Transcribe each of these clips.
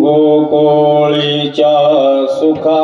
गोकुळीच्या सुखा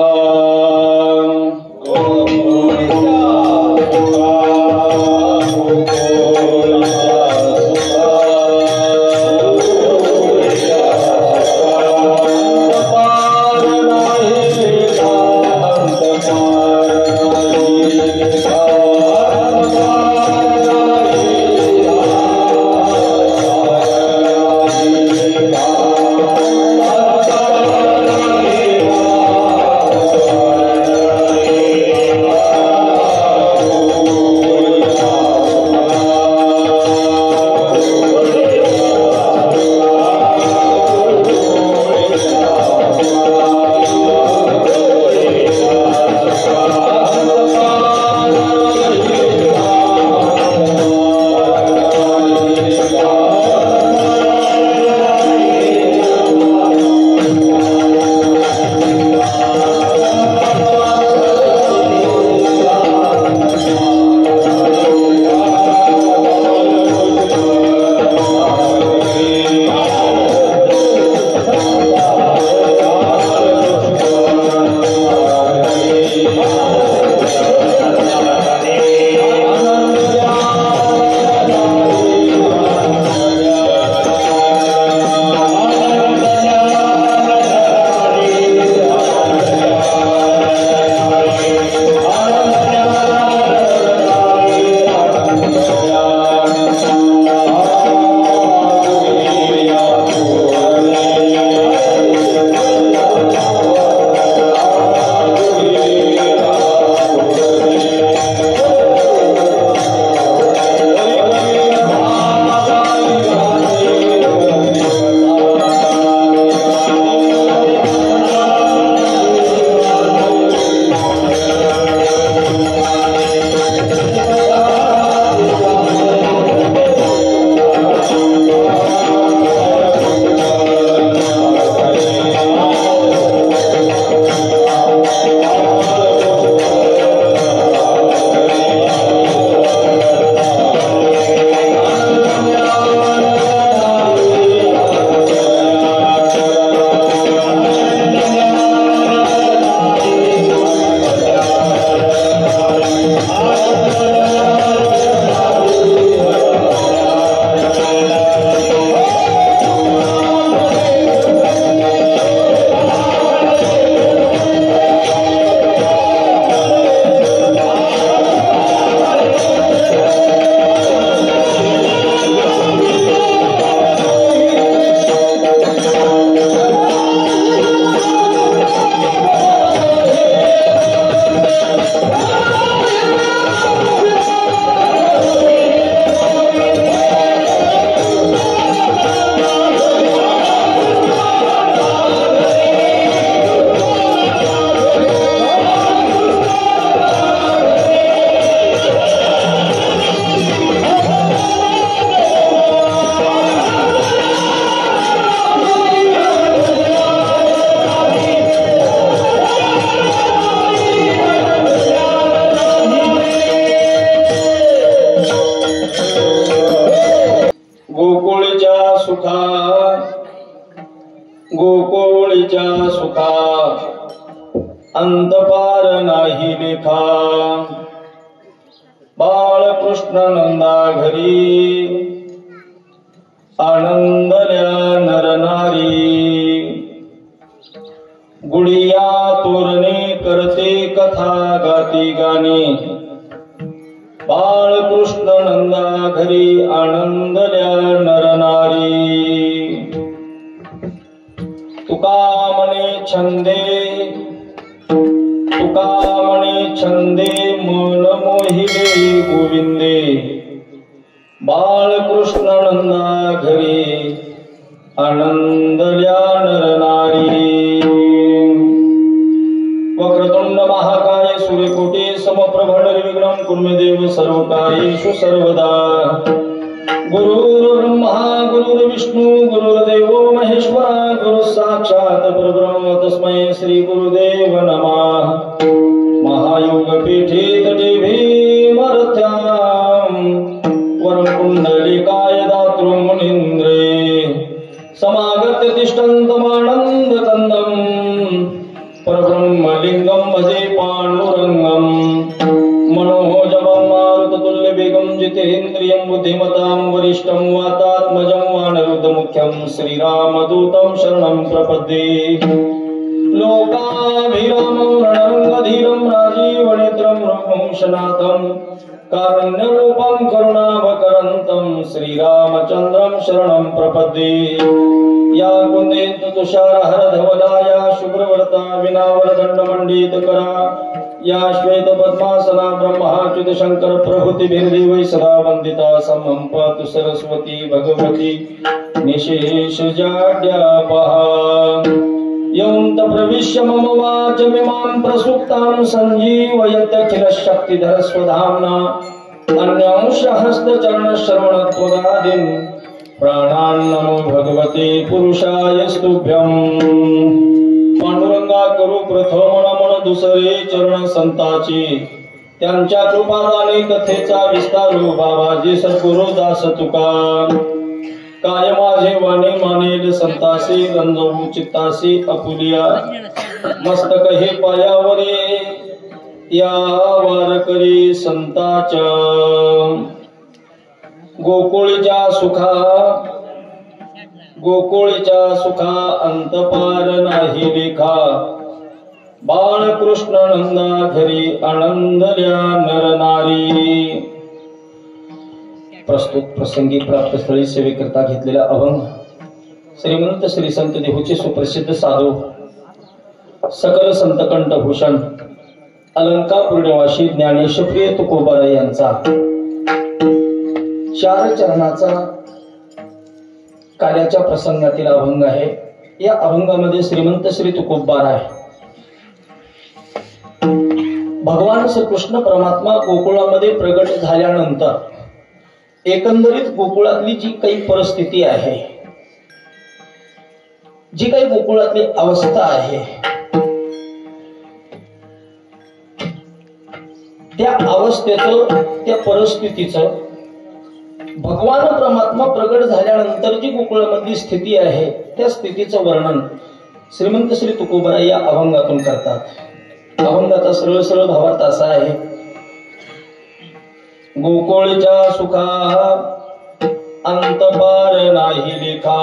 गोकुळीच्या सुखा अंतपार नाही लेखा बाळकृष्ण नंदा घरी आनंदल्या नरनारी गुडिया तोरणे करते कथा गाती गाणी बाळकृष्ण नंदा घरी आनंदल्या नरनारी तुका म्हणे छंदे मन मोहिले गोविंदे बाळकृष्ण नंदा घरी आनंदल्या नरनारी वक्रतुंड महाकाय सूर्यकोटी समप्रभ निर्विघ्नं कुरु देव सर्वकार्येषु सर्वदा गुरुर्ब्रह्मा गुरुर्विष्णु गुरुर्देवो महेश्वरा गुरु साक्षात् परब्रह्म तस्मै श्री गुरुदेव नमः महायोग पीठे तटे भीमरथ्यां वरं कुंडलिकाय दातृ मुनीन्द्रे समागत्य तिष्ठन्तमानन्द श्रीरामदूतं शरणं प्रपद्ये लोकाभिरामं रणरङ्गधीरं राजीवनेत्रं रघुवंशनाथं कारुण्यरूपं करुणावकरन्तं श्रीरामचन्द्रं शरणं प्रपद्ये या कुन्देन्दु तुषारहर धवला या शुभ्रवरता विनावरदण्डमण्डितकरा या श्वेत पद्मासना ब्रह्माच्युत शंकर प्रभृतिभिर्देवै सदा वंदिता समं पातु सरस्वती भगवती निशेष जाड्यापहा यौन्त प्रविश्य मम वाचमिमां प्रसुप्तां सञ्जीवयत्यखिल शक्तिधर स्वधाम्ना अन्यांश हस्तचरण श्रवणत्वगादीन् प्राणान् नमो भगवते पुरुषायस्तुभ्यं पांडुरंगा करू प्रथम नमन दुसरे चरण संताची त्यांच्या कृपादाने कथेचा विस्तारू बाबाजी सद्गुरु दास तुका काय माझे वाणी मानेल संतासी गंजवू चित्तासी अपुलिया मस्तक हे पायावरे या वारकरी संताच्या गोकुळच्या सुखा अंतपार नाही लेखा बाळकृष्ण नंदा घरी आनंदल्या नरनारी प्रस्तुत प्रसंगी प्राप्त स्थळी सेवेकरता घेतलेला अभंग श्रीमंत श्री संत देहूचे सुप्रसिद्ध साधू सकल संत कंठभूषण अलंकापूर निवासी ज्ञानेश प्रिय तुकोबारा यांचा 4 चरणाचा कार्याच्या प्रसंगातील अभंग आहे। या अभंगामध्ये श्रीमंत श्री तुकोबारा आहे। भगवान श्रीकृष्ण परमात्मा गोकुळामध्ये प्रगट झाल्यानंतर एकंदरीत गोकुळातली जी काही परिस्थिती आहे, जी काही गोकुळातली अवस्था आहे, त्या अवस्थेचं त्या परिस्थितीचं भगवान परमात्मा प्रगट झाल्यानंतर जी गोकुळामधली स्थिती आहे त्या स्थितीचं वर्णन श्रीमंत श्री तुकोबारा या अभंगातून करतात। अभंगाचा सरळ सरळ भावार्थ असा आहे, गोकुळच्या सुखा अंतपार नाही लेखा।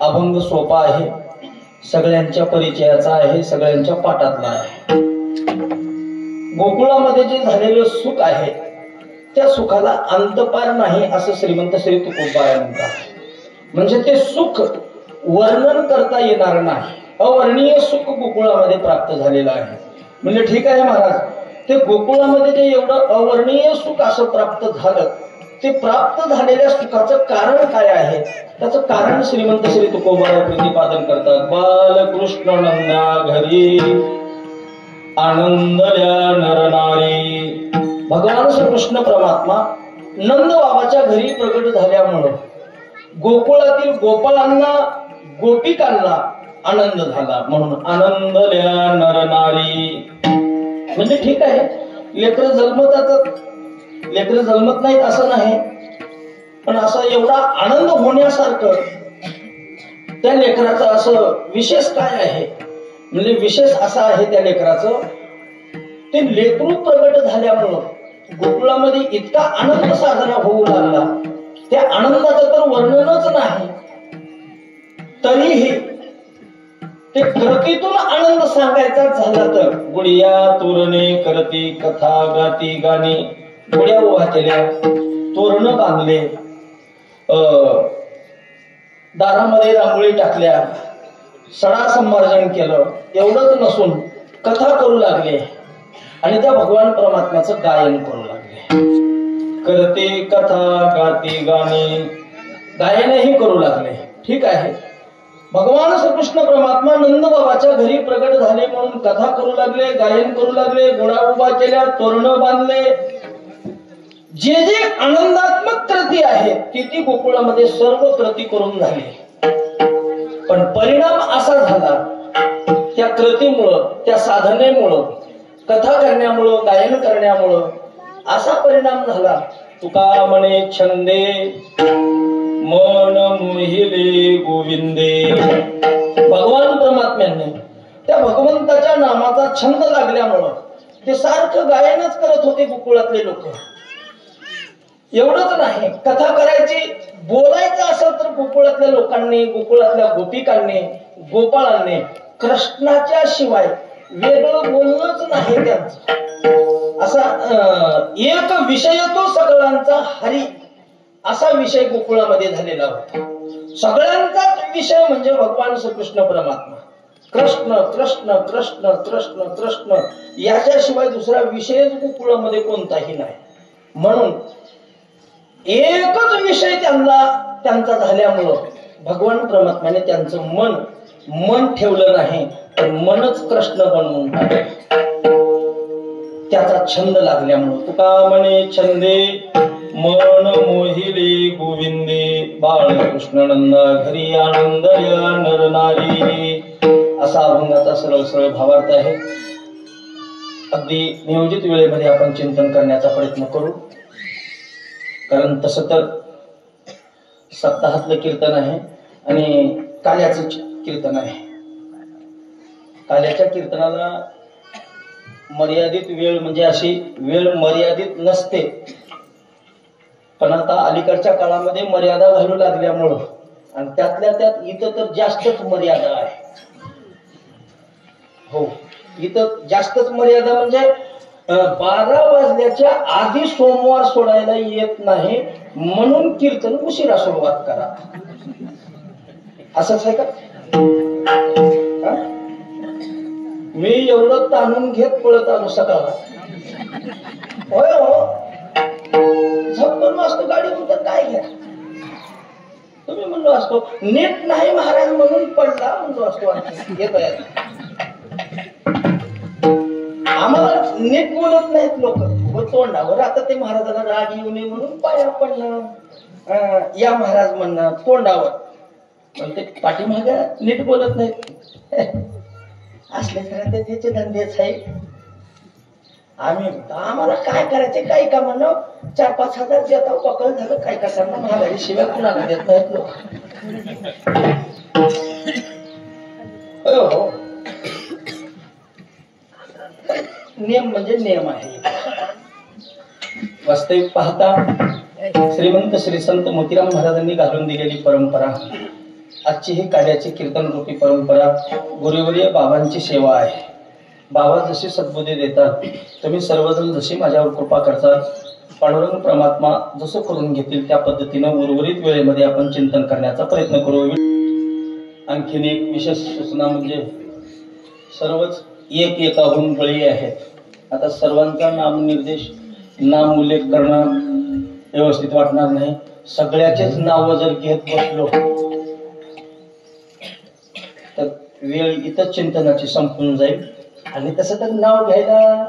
अभंग सोपा आहे, सगळ्यांच्या परिचयाचा आहे, सगळ्यांच्या पाठातला आहे। गोकुळामध्ये जे झालेलं सुख आहे त्या सुखाला अंतपार नाही असं श्रीमंत श्री तुकोबारा म्हणतात। म्हणजे ते सुख वर्णन करता येणार नाही, अवर्णीय सुख गोकुळामध्ये प्राप्त झालेलं आहे। म्हणजे ठीक आहे महाराज, ते गोकुळामध्ये जे एवढं अवर्णीय सुख असं प्राप्त झालं, ते प्राप्त झालेल्या सुखाचं कारण काय आहे त्याचं कारण श्रीमंत श्री तुकोबारा प्रतिपादन करतात। बालकृष्ण नंदा घरी आनंदल्या नरनारी। भगवान श्रीकृष्ण परमात्मा नंद बाबाच्या घरी प्रगट झाल्यामुळे गोकुळातील गोपाळांना गोपिकांना आनंद झाला, म्हणून आनंदल्या नरनारी। म्हणजे ठीक आहे, लेकरं जन्मत नाहीत असं नाही, पण असं एवढा आनंद होण्यासारखं त्या लेकराचं असं विशेष काय आहे, म्हणजे विशेष असं आहे त्या लेकराचं, ते लेकरू प्रगट झाल्यामुळं गोकुळामध्ये इतका आनंद साजरा होऊ लागला, त्या आनंदाचं तर वर्णनच नाही। तरीही ते कृतीतून आनंद सांगायचा झाला तर गुडिया तोरणे करती कथा गाती गाणी। गुड्या उभा केल्या, तोरण बांधले, दारामध्ये रांगोळी टाकल्या, सडा संमार्जन केलं, एवढंच नसून कथा करू लागले आणि त्या भगवान परमात्म्याचं गायन करू लागले। करते कथा गाती गाणी, गायनही करू लागले। ठीक आहे, भगवान श्रीकृष्ण परमात्मा नंद बाबाच्या घरी प्रगट झाले म्हणून कथा करू लागले, गायन करू लागले, गुडा उभा केल्या, तोरण बांधले। जे जे आनंदात्मक कृती आहे ती गोकुळामध्ये सर्व कृती करून झाली, पण परिणाम असा झाला त्या कृतीमुळं, त्या साधनेमुळं, कथा करण्यामुळं, गायन करण्यामुळं असा परिणाम झाला, तुका म्हणे छंदे मन मोहिले गोविंदे। भगवान परमात्म्याने त्या भगवंताच्या नामाचा छंद लागल्यामुळं ते सारखं गायनच करत होते गोकुळातले लोक। एवढंच नाही, कथा करायची बोलायचं असेल तर गोकुळातल्या लोकांनी, गोकुळातल्या गोपिकांनी, गोपाळांनी कृष्णाच्या शिवाय वेगळं बोलणंच नाही त्यांचं. असा एक विषय तो सगळ्यांचा हरी असा विषय गोकुळामध्ये झालेला होता. सगळ्यांचाच विषय म्हणजे भगवान श्रीकृष्ण परमात्मा. कृष्ण कृष्ण कृष्ण कृष्ण कृष्ण याच्याशिवाय दुसरा विषयच गोकुळामध्ये कोणताही नाही. म्हणून एकच विषय त्यांचा झाल्यामुळं भगवान परमात्म्याने त्यांचं मन ठेवलं नाही, तर मनच कृष्ण बनवून त्याचा छंद लागल्यामुळं. तुका म्हणे छंदे मन मोहिले गोविंदे, बाळकृष्ण नंदा घरी आनंद या नर नारी. असा अभंगाचा सरळ सरळ भावार्थ आहे. अगदी नियोजित वेळेमध्ये आपण चिंतन करण्याचा प्रयत्न करू. कारण तसं तर सप्ताहातलं कीर्तन आहे आणि काल्याचं कीर्तन आहे. काल्याच्या कीर्तनाला मर्यादित वेळ म्हणजे अशी वेळ मर्यादित नसते, पण आता अलीकडच्या काळामध्ये मर्यादा घालू लागल्यामुळं आणि त्यातल्या त्यात इथं तर जास्तच मर्यादा आहे. हो, इथं जास्तच मर्यादा म्हणजे 12 वाजल्याच्या आधी सोमवार सोडायला येत नाही म्हणून कीर्तन उशिरा सुरुवात करा, असंच आहे का? मी एवढं ताणून घेत पळत आलो सकाळला. होय हो, झपकन असतो गाडी म्हणतात काय घ्या. तुम्ही म्हणलो असतो नीट नाही महाराज म्हणून पडला म्हणलो असतो. आम्हाला नीट बोलत नाहीत लोक तोंडावर. आता ते महाराजांना राग येऊ नये म्हणून पाया पडणं, या महाराज म्हणणं तोंडावर, पण ते पाठीमागे नीट बोलत नाहीत. असले खरं त्याचे धंदेच आहे. आम्हाला काय करायचे, काही का म्हणणं 4-5 हजार देता पकड झालं, काय करताना महागारी शिवाय कुणाला देत नाहीत लोक. हो, नियम म्हणजे नियम आहे. वास्तविक पाहता श्रीमंत श्री संत मोतीराम महाराजांनी घालून दिलेली परंपरा, आजची ही कार्याची कीर्तन रूपी परंपरा गुरुवर्य बाबांची सेवा आहे. बाबा जशी सद्बुद्धी देतात, तुम्ही सर्वजण जशी माझ्यावर कृपा करतात, पांडुरंग परमात्मा जसं करून घेतील त्या पद्धतीनं उर्वरित वेळेमध्ये आपण चिंतन करण्याचा प्रयत्न करू. आणखीन एक विशेष सूचना म्हणजे सर्वच एकाहून बळी आहेत. आता सर्वांचा नामनिर्देश नाम उल्लेख करणं व्यवस्थित वाटणार नाही. सगळ्याचेच नाव जर घेत बसलो तर वेळ इथं चिंतनाची संपून जाईल. आणि तसं तर नाव घ्यायला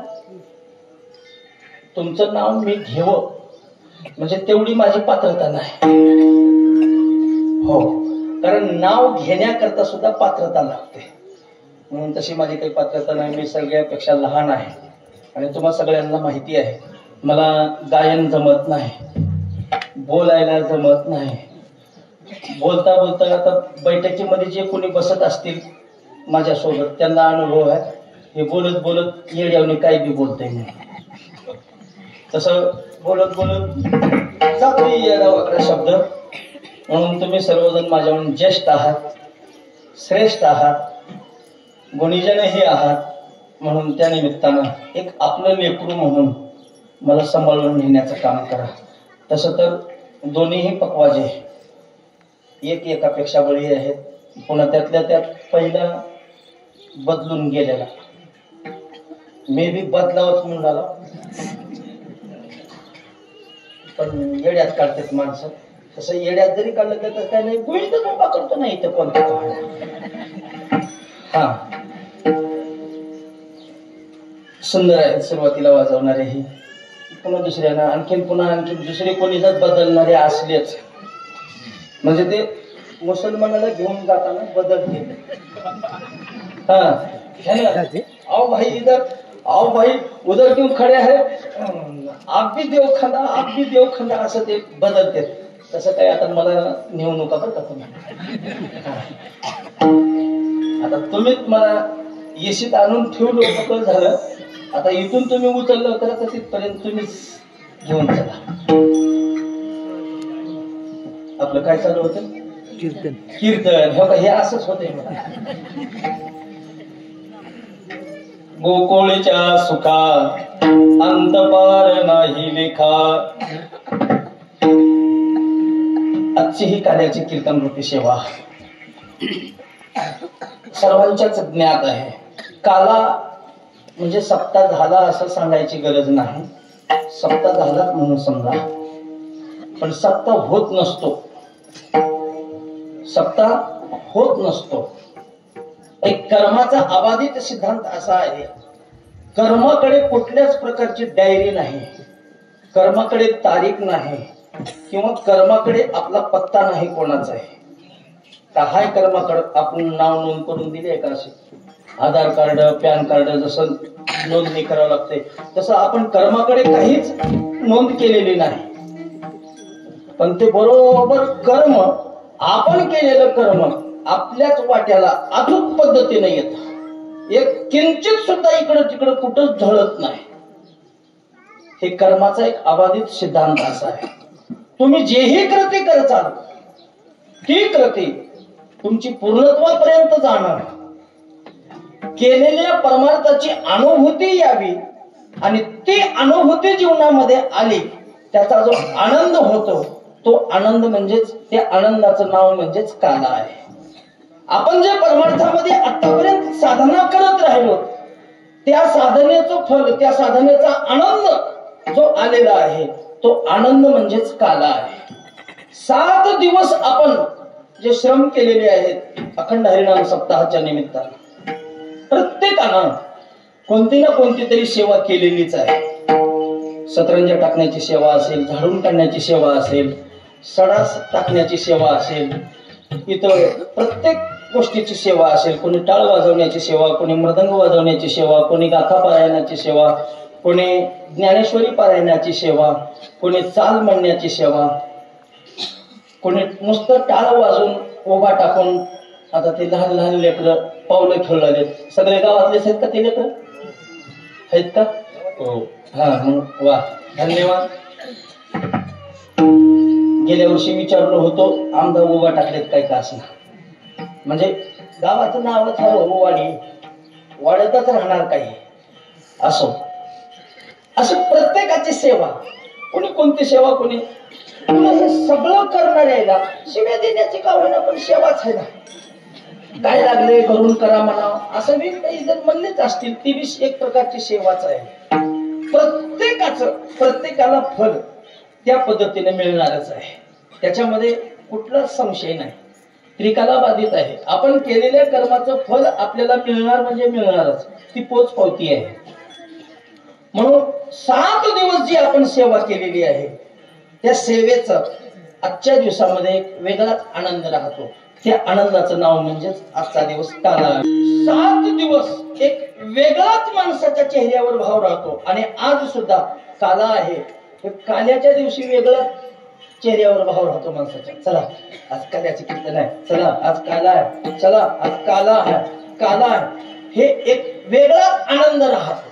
तुमचं नाव मी घेव म्हणजे तेवढी माझी पात्रता नाही. हो, कारण नाव घेण्याकरता सुद्धा पात्रता लागते, म्हणून तशी माझी काही पात्रता नाही. मी सगळ्यापेक्षा लहान आहे आणि तुम्हाला सगळ्यांना माहिती आहे मला गायन जमत नाही, बोलायला जमत नाही. बोलता बोलता आता बैठकीमध्ये जे कोणी बसत असतील माझ्यासोबत त्यांना अनुभव आहे, हे बोलत बोलत येड्यावणी काही बी बोलतोय मी. तसं बोलत बोलत जातो येड्यावाकडे शब्द. म्हणून तुम्ही सर्वजण माझ्याहून ज्येष्ठ आहात, श्रेष्ठ आहात, गुणीजनही आहात. म्हणून त्या निमित्तानं एक आपलं लेकरू म्हणून मला सांभाळून नेण्याचं काम करा. तसं तर दोन्हीही पक्वाजे एक एकापेक्षा बळी आहेत. पुन्हा त्यातल्या त्यात पहिला बदलून गेलेला मे बी बदलावच म्हणून आला, पण येड्यात काढतात माणसं. तसं येड्यात जरी काढलं तर काय नाही, गुळीत कृपा करतो नाही तर कोणतं. हा, सुंदर आहे सुरुवातीला वाजवणारे ही. पुन्हा दुसऱ्याला आणखीन दुसरे कोणी जर बदलणारे असलेच म्हणजे ते मुसलमानाला घेऊन जाताना बदलते. हाँ, आओ भाई इधर, आओ भाई उधर क्यों खड़े हैं, आप भी देवखंडा असं ते बदलते. तसं काय आता मला नेऊ नका बरं का तुम्ही. आता तुम्हीच मला येशीत आणून ठेवलं तर झालं. आता इथून तुम्ही उचललं तर तिथपर्यंत तुम्हीच घेऊन चला. आपलं काय चालू होतं? कीर्तन. कीर्तन. हो का, हे असंच होतंय मला. गोकुळच्या सुखा अंतपार नाही लेखा. आजची ही कार्याची कीर्तन रूपी सेवा सर्वांच्याच ज्ञात आहे. काला म्हणजे सप्ताह झाला असं सांगायची गरज नाही. सप्ताह झाला म्हणून समजा, पण सप्ताह होत नसतो. सप्ताह होत नसतो. एक कर्माचा अबाधित सिद्धांत असा आहे, कर्माकडे कुठल्याच प्रकारची डायरी नाही, कर्माकडे तारीख नाही, किंवा कर्माकडे आपला पत्ता नाही कोणाचा आहे. काय कर्माकडे आपण नाव नोंद करून दिले का? असे आधार कार्ड, पॅन कार्ड जसं नोंदणी करावं लागते, तसं आपण कर्माकडे काहीच नोंद केलेली नाही. पण ते बरोबर कर्म, आपण केलेलं कर्म आपल्याच वाट्याला अचूक पद्धतीने येत. एक किंचित सुद्धा इकडं तिकडं कुठंच ढळत नाही. हे कर्माचा एक अबाधित सिद्धांत असा आहे. तुम्ही जेही कृती करताल ती कृती तुमची पूर्णत्वापर्यंत जाणार. केलेल्या परमार्थाची अनुभूती यावी, आणि ती अनुभूती जीवनामध्ये आली, त्याचा जो आनंद होतो तो आनंद म्हणजेच, त्या आनंदाचं नाव म्हणजेच काला आहे. आपण जे परमार्थामध्ये आतापर्यंत साधना करत राहिलो, त्या साधनेचं फल, त्या साधनेचा आनंद जो आलेला आहे तो आनंद म्हणजेच काला आहे. 7 दिवस आपण जे श्रम केलेले आहेत अखंड हरिनाम सप्ताहाच्या निमित्तानं, प्रत्येकानं कोणती ना कोणती तरी सेवा केलेलीच आहे. सतरंजा टाकण्याची सेवा असेल, झाडून काढण्याची सेवा असेल, सडा टाकण्याची सेवा असेल, इतर प्रत्येक गोष्टीची सेवा असेल. कोणी टाळ वाजवण्याची सेवा, कोणी मृदंग वाजवण्याची सेवा, कोणी गाथा पारायणाची सेवा, कोणी ज्ञानेश्वरी पारायणाची सेवा, कोणी चाल म्हणण्याची सेवा, कोणी नुसतं टाळ वाजून उभा टाकून. आता ते लहान लहान लेकरं पावलं खेळू लागले. सगळे गावातलेच आहेत का ते लेकरं? आहेत का? हो. हा, मग वा, धन्यवाद. गेल्या वर्षी विचारलो होतो, आमदार उभा टाकलेत काय का असणार, म्हणजे गावाचं नावच हवं वाडी, वाड्यातच राहणार काही असो. अशी प्रत्येकाची सेवा, कोणी कोणती सेवा, कोणी हे सगळं करणाऱ्याला शिव्या देण्याची का होईना पण सेवाच आहे ना. काय लागले घरून करा म्हणावं असं बी काही जर म्हणलेच असतील, ती बी एक प्रकारची सेवाच आहे. प्रत्येकाला फल त्या पद्धतीने मिळणारच आहे, त्याच्यामध्ये कुठलाच संशय नाही. त्रिकाला बाधित आहे. आपण केलेल्या कर्माचं फल आपल्याला मिळणार म्हणजे मिळणारच, ती पोच पावती आहे. म्हणून 7 दिवस जी आपण सेवा केलेली आहे त्या सेवेचा आजच्या दिवसामध्ये एक वेगळाच आनंद राहतो. त्या आनंदाचं नाव म्हणजेच आजचा दिवस काला. 7 दिवस एक वेगळाच माणसाच्या चेहऱ्यावर भाव राहतो. आणि आज सुद्धा काला आहे, काल्याच्या दिवशी वेगळा चेहऱ्यावर भाव राहतो माणसाच्या. चला आज काल्याचे कीर्तन आहे, चला आज काला आहे, चला आज काला आहे, काला आहे, हे एक वेगळाच आनंद राहतो.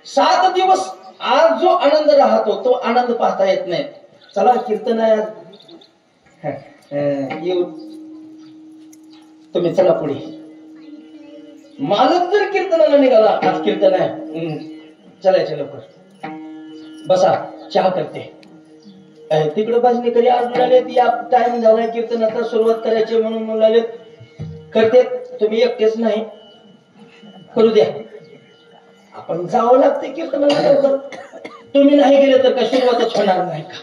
7 दिवस आज जो आनंद राहतो तो आनंद पाहता येत नाही. चला कीर्तन आहे येऊ, तुम्ही चला पुढे. मालक जर कीर्तनाला निघाला, आज कीर्तन आहे, चलायचे लवकर, बसा चहा करते. तिकडे भाजणी करी आज म्हणाले या टाइम झालाय कीर्तनाचा सुरुवात करायची म्हणून म्हणाले करते. तुम्ही एकटेच नाही, करू द्या, आपण जावं लागते कीर्तनाला लवकर. तुम्ही नाही गेले तर काय सुरुवातच होणार नाही का?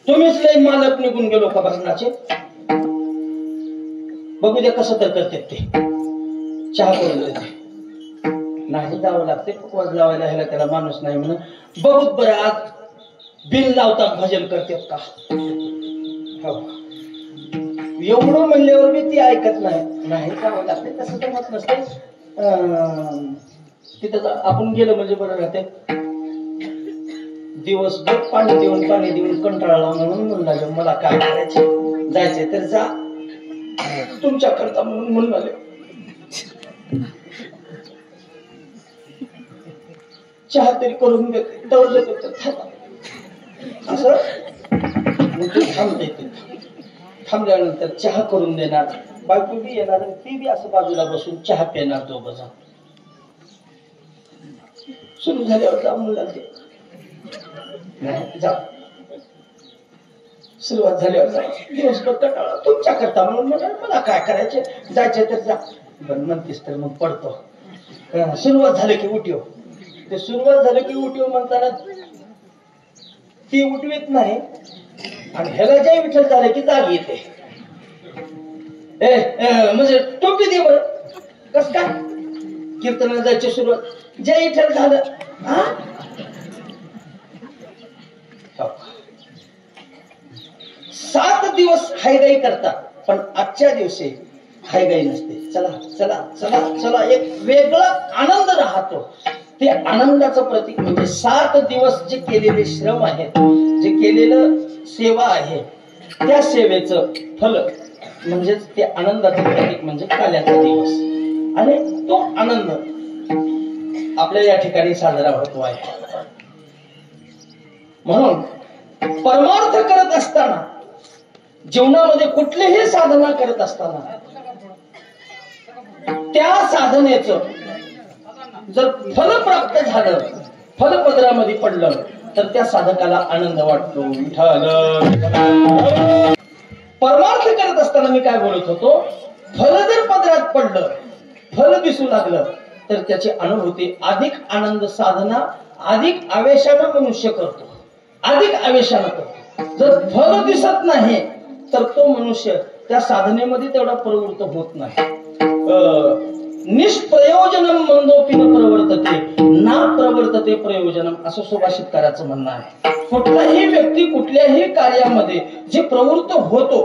तुम्हीच लय मालक निघून गेलो का भजनाचे? बघू द्या कसं तर करते ते, चहा करून देते. नाही जावं लागते, उपवास लावायला ह्याला त्याला माणूस नाही म्हणून. बघूत बरं आज बिल लावतात भजन करतात का? एवढं म्हणल्यावर मी ती ऐकत नाही. नाही जावं लागते तसं तर मत नसते. तिथं आपण गेलो म्हणजे बरं राहते. दिवसभर पाणी देऊन कंटाळला म्हणून म्हणला मला काय करायचं, जायचे तर जा, तुमच्या करता म्हणून म्हणाले. चहा तरी करून देते, दौड असं थांबते. थांबल्यानंतर चहा करून देणार, बायको बी येणार आणि ती बी असं बाजूला बसून चहा पिणार दोघं जण. सुरू झाल्यावर जाऊन मुलांचे जा, सुरुवात झाल्यावर जा, दिवसभर कंटाळा तुमच्या करता म्हणून मला काय करायचे, जायचे तर जा. बरं म्हणतेस तर मग पडतो. सुरुवात झाली की उठव, ते सुरुवात झाली की उठव म्हणताना ती उठवीत नाही आणि ह्याला जय विठ्ठल झाले की जाग येते. म्हणजे टोपी दे बरं, कस काय कीर्तनाला जायची सुरुवात, जय विठ्ठल झालं. हा 7 दिवस हायगाई करतात, पण आजच्या दिवशी हायगाई नसते. चला चला चला चला, एक वेगळा आनंद राहतो. ते आनंदाचं प्रतीक म्हणजे 7 दिवस जे केलेले श्रम आहेत, जे केलेलं सेवा आहे, त्या सेवेचं फल म्हणजेच ते आनंदाचं प्रतीक म्हणजे काल्याचा दिवस. आणि तो आनंद आपल्या या ठिकाणी साजरा होतो आहे. म्हणून परमार्थ करत असताना, जीवनामध्ये कुठलीही साधना करत असताना, त्या साधनेचं जर फल प्राप्त झालं, फलपदरामध्ये पडलं, तर त्या साधकाला आनंद वाटतो. परमार्थ करत असताना मी काय बोलत होतो, फल जर पदरात पडलं, फल दिसू लागलं, तर त्याची अनुभूती अधिक आनंद, साधना अधिक आवेशानं मनुष्य करतो, अधिक आवेशानं करतो. जर फल दिसत नाही तर तो मनुष्य त्या साधनेमध्ये तेवढा प्रवृत्त होत नाही. निष्प्रयोजनम मंदोपी न प्रवर्तते ना प्रवर्तते प्रयोजनम, असं सुभाषितकाराचं म्हणणं आहे. कुठलाही व्यक्ती कुठल्याही कार्यामध्ये जे प्रवृत्त होतो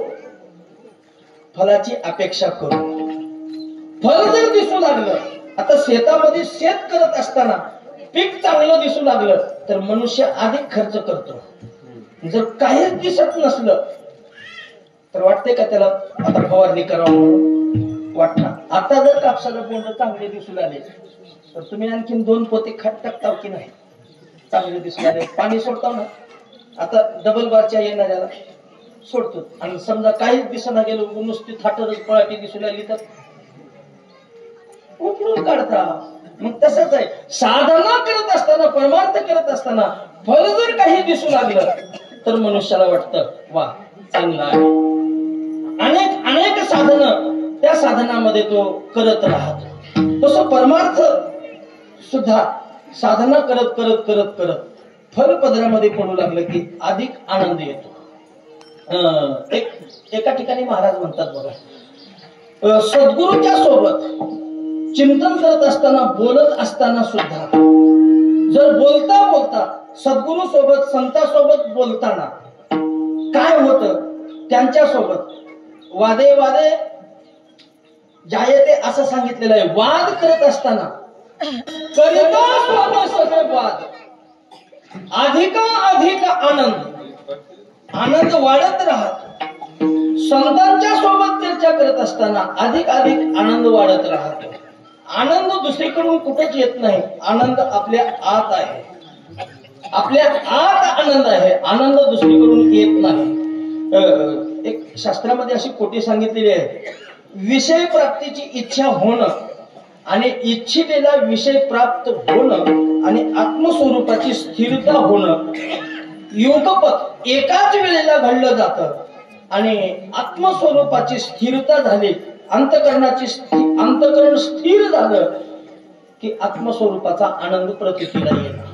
फलाची अपेक्षा करून, फल जर दिसू लागलं, आता शेतामध्ये शेत करत असताना पीक चांगलं दिसू लागलं तर मनुष्य अधिक खर्च करतो. जर काहीच दिसत नसलं तर वाटते का त्याला आता फवारणी करावं म्हणून वाटणार. आता जर कापसाला बोंड चांगले दिसू लागले तर तुम्ही आणखीन 2 पोते खत टाकताव की नाही, चांगले दिसू लागले पाणी सोडताव ना. आता डबल बारच्या येणाऱ्याला सोडतो, आणि समजा काहीच दिसना गेलं, नुसती थाटरच पळाटी दिसू लागली तर उकळून काढता. मग तसंच आहे, साधना करत असताना, परमार्थ करत असताना फल जर काही दिसू लागलं तर मनुष्याला वाटतं वा चांगलं आहे. अनेक अनेक साधनं, त्या साधनामध्ये तो करत राहतो. तसं परमार्थ सुद्धा साधना करत करत करत करत फल पदरामध्ये पडू लागलं की अधिक आनंद येतो. एका ठिकाणी महाराज म्हणतात बघा, सद्गुरूच्या सोबत चिंतन करत असताना, बोलत असताना सुद्धा जर बोलता बोलता सद्गुरू सोबत, संतांसोबत बोलताना काय होतं, त्यांच्या सोबत वादे वादे जायते असं सांगितलेलं आहे. वाद करत असताना करिता सगळे वाद, अधिक आनंद, आनंद वाढत राहतो. संतांच्या सोबत चर्चा करत असताना अधिक आनंद वाढत राहतो. आनंद दुसरीकडून कुठेच येत नाही, आनंद आपल्या आत आहे, आपल्या आत आनंद आहे, आनंद दुसरीकडून येत नाही. एक शास्त्रामध्ये अशी कोटी सांगितलेली आहे, विषय प्राप्तीची इच्छा होणं आणि इच्छितेला विषय प्राप्त होणं आणि आत्मस्वरूपाची स्थिरता होणं, योगपथ एकाच वेळेला घडलं जातं. आणि आत्मस्वरूपाची स्थिरता झाली, अंतकरण स्थिर झालं की आत्मस्वरूपाचा आनंद प्रतीतीला येणार.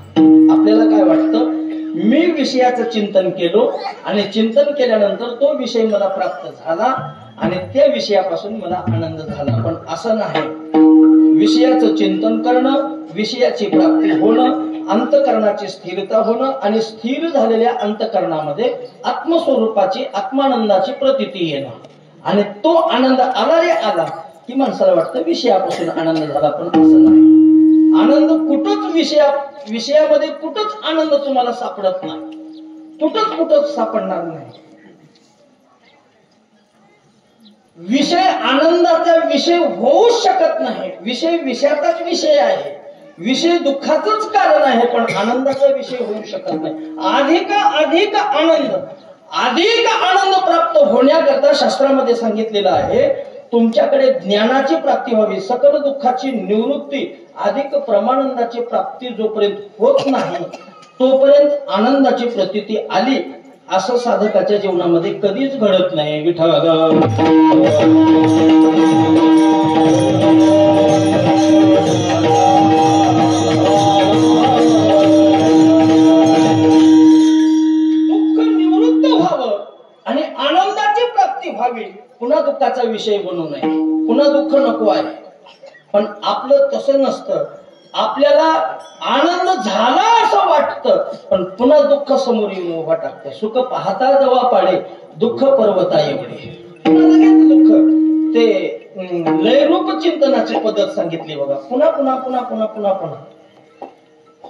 आपल्याला काय वाटतं, मी विषयाचं चिंतन केलो आणि चिंतन केल्यानंतर तो विषय मला प्राप्त झाला आणि त्या विषयापासून मला आनंद झाला. पण असं नाही. विषयाचं चिंतन करणं, विषयाची प्राप्ती होणं, अंतकरणाची स्थिरता होणं आणि स्थिर झालेल्या अंतकरणामध्ये आत्मस्वरूपाची, आत्मानंदाची प्रतीती येणं. आणि तो आनंद आला रे आला की माणसाला वाटतं विषयापासून आनंद झाला, पण असं नाही. आनंद कुठंच विषयामध्ये कुठंच आनंद तुम्हाला सापडत नाही, कुठंच सापडणार नाही. विषय आनंदाचा विषय होऊ शकत नाही. विषय विषयाचाच विषय आहे, विषय दुःखाचंच कारण आहे, पण आनंदाचा विषय होऊ शकत नाही. अधिक आनंद, अधिक आनंद प्राप्त होण्याकरता शास्त्रामध्ये सांगितलेलं आहे, तुमच्याकडे ज्ञानाची प्राप्ती व्हावी, सकल दुःखाची निवृत्ती, अधिक परमानंदाची प्राप्ती जोपर्यंत होत नाही तोपर्यंत आनंदाची प्रतीती आली असं साधकाच्या जीवनामध्ये कधीच घडत नाही. विठ्ठल दुःख निवृत्त व्हावं आणि आनंदाची प्राप्ती व्हावी, पुन्हा दुःखाचा विषय बनू नये, पुन्हा दुःख नको आहे. पण आपलं तसं नसतं. आपल्याला आनंद झाला असं वाटतं, पण पुन्हा दुःख समोर येऊन उभा टाकतं. सुख पाहता जवा पाडे, दुःख पर्वता एवढे. पुन्हा लगेच दुःख. ते लयरूप चिंतनाची पद्धत सांगितली बघा. पुन्हा पुन्हा पुन्हा पुन्हा पुन्हा पुन्हा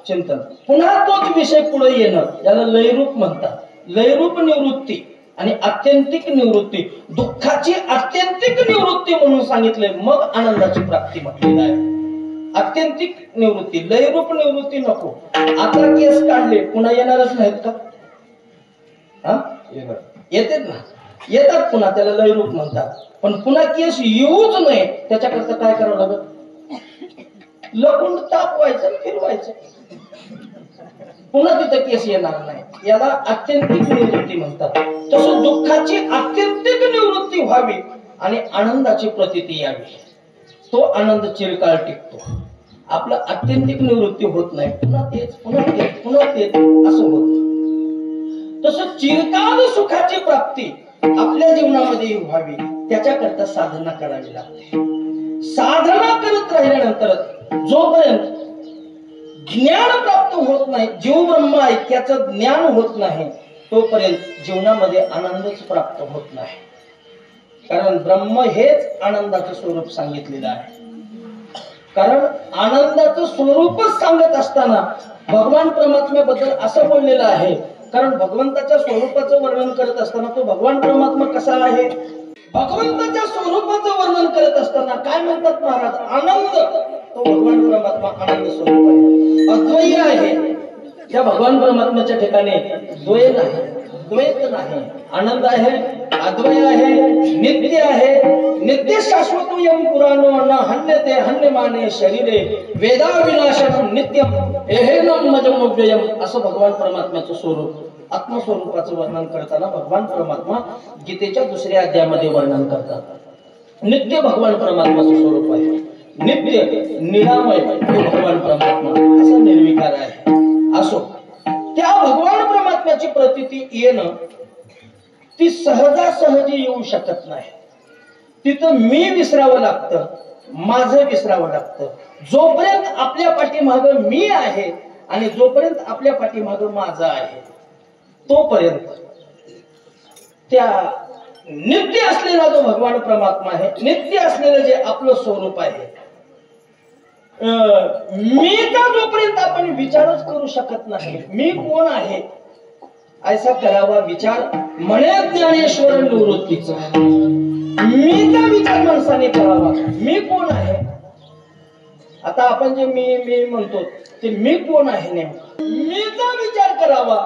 चिंतन, पुन्हा तोच विषय पुढे येणं, याला लयरूप म्हणतात. लयरूप निवृत्ती आणि आत्यंतिक निवृत्ती, दुःखाची आत्यंतिक निवृत्ती म्हणून सांगितले, मग आनंदाची प्राप्ती म्हटलेली आहे. आत्यंतिक निवृत्ती, लयरूप निवृत्ती नको. आता केस काढले पुन्हा येणारच नाहीत का? येतात ना, येतात पुन्हा, त्याला लयरूप म्हणतात. पण पुन्हा केस येऊच नये त्याच्याकरता काय करावं लागत? लपून तापवायचं, फिरवायचं, पुन्हा तिथं केस येणार नाही. याला आत्यंतिक निवृत्ती म्हणतात. तसं दुःखाची आत्यंतिक निवृत्ती व्हावी आणि आनंदाची प्रतीती यावी, तो आनंद चिरकाळ टिकतो. आपलं आत्यंतिक निवृत्ती होत नाही, पुन्हा तेच पुन्हा तेच पुन्हा तेच असं होत. तसं चिरकाल सुखाची प्राप्ती आपल्या जीवनामध्ये व्हावी त्याच्याकरता साधना करावी लागते. साधना करत राहिल्यानंतर जोपर्यंत ज्ञान प्राप्त होत नाही, जीव ब्रह्म ऐक्याचं ज्ञान होत नाही, तोपर्यंत जीवनामध्ये आनंदच प्राप्त होत नाही. कारण ब्रह्म हेच आनंदाचं स्वरूप सांगितलेलं आहे. कारण आनंदाचं स्वरूपच सांगत असताना भगवान परमात्म्याबद्दल असं बोललेलं आहे. कारण भगवंताच्या स्वरूपाचं वर्णन करत असताना तो भगवान परमात्मा कसा आहे, भगवंताच्या स्वरूपाचं वर्णन करत असताना काय म्हणतात महाराज? आनंद. तो भगवान परमात्मा आनंद स्वरूप आहे, अद्वैय आहे. त्या भगवान परमात्म्याच्या ठिकाणी द्वय नाही, द्वैत नाही. आनंद आहे, अद्वय आहे, नित्य आहे. नित्य शाश्वत यम पुराणो न हन्यते हन्यमाने शरीरे वेदा विनाशनम नित्यम एहेनम मजमव्ययम, असं भगवान परमात्म्याचं स्वरूप, आत्मस्वरूपाचं वर्णन करताना भगवान परमात्मा गीतेच्या 2ऱ्या अध्यायामध्ये वर्णन करतात. नित्य भगवान परमात्माचं स्वरूप आहे, नित्य निरामय भगवान परमात्मा असा निर्विकार आहे. असो, त्या भगवान परमात्म्याची प्रतीती येणं ती सहजासहजी येऊ शकत नाही. तिथं मी विसरावं लागतं, माझं विसरावं लागतं. जोपर्यंत आपल्या पाठीमागं मी आहे आणि जोपर्यंत आपल्या पाठीमागं माझं आहे, तोपर्यंत त्या नित्य असलेला जो भगवान परमात्मा आहे, नित्य असलेलं जे आपलं स्वरूप आहे, मीचा जोपर्यंत आपण विचारच करू शकत नाही, मी कोण आहे ऐसा करावा विचार म्हणे ज्ञानेश्वर निवृत्तीचा. मीचा विचार माणसाने करावा, मी कोण आहे. आता आपण जे मी मी म्हणतो ते मी कोण आहे नेमकं, मीचा विचार करावा.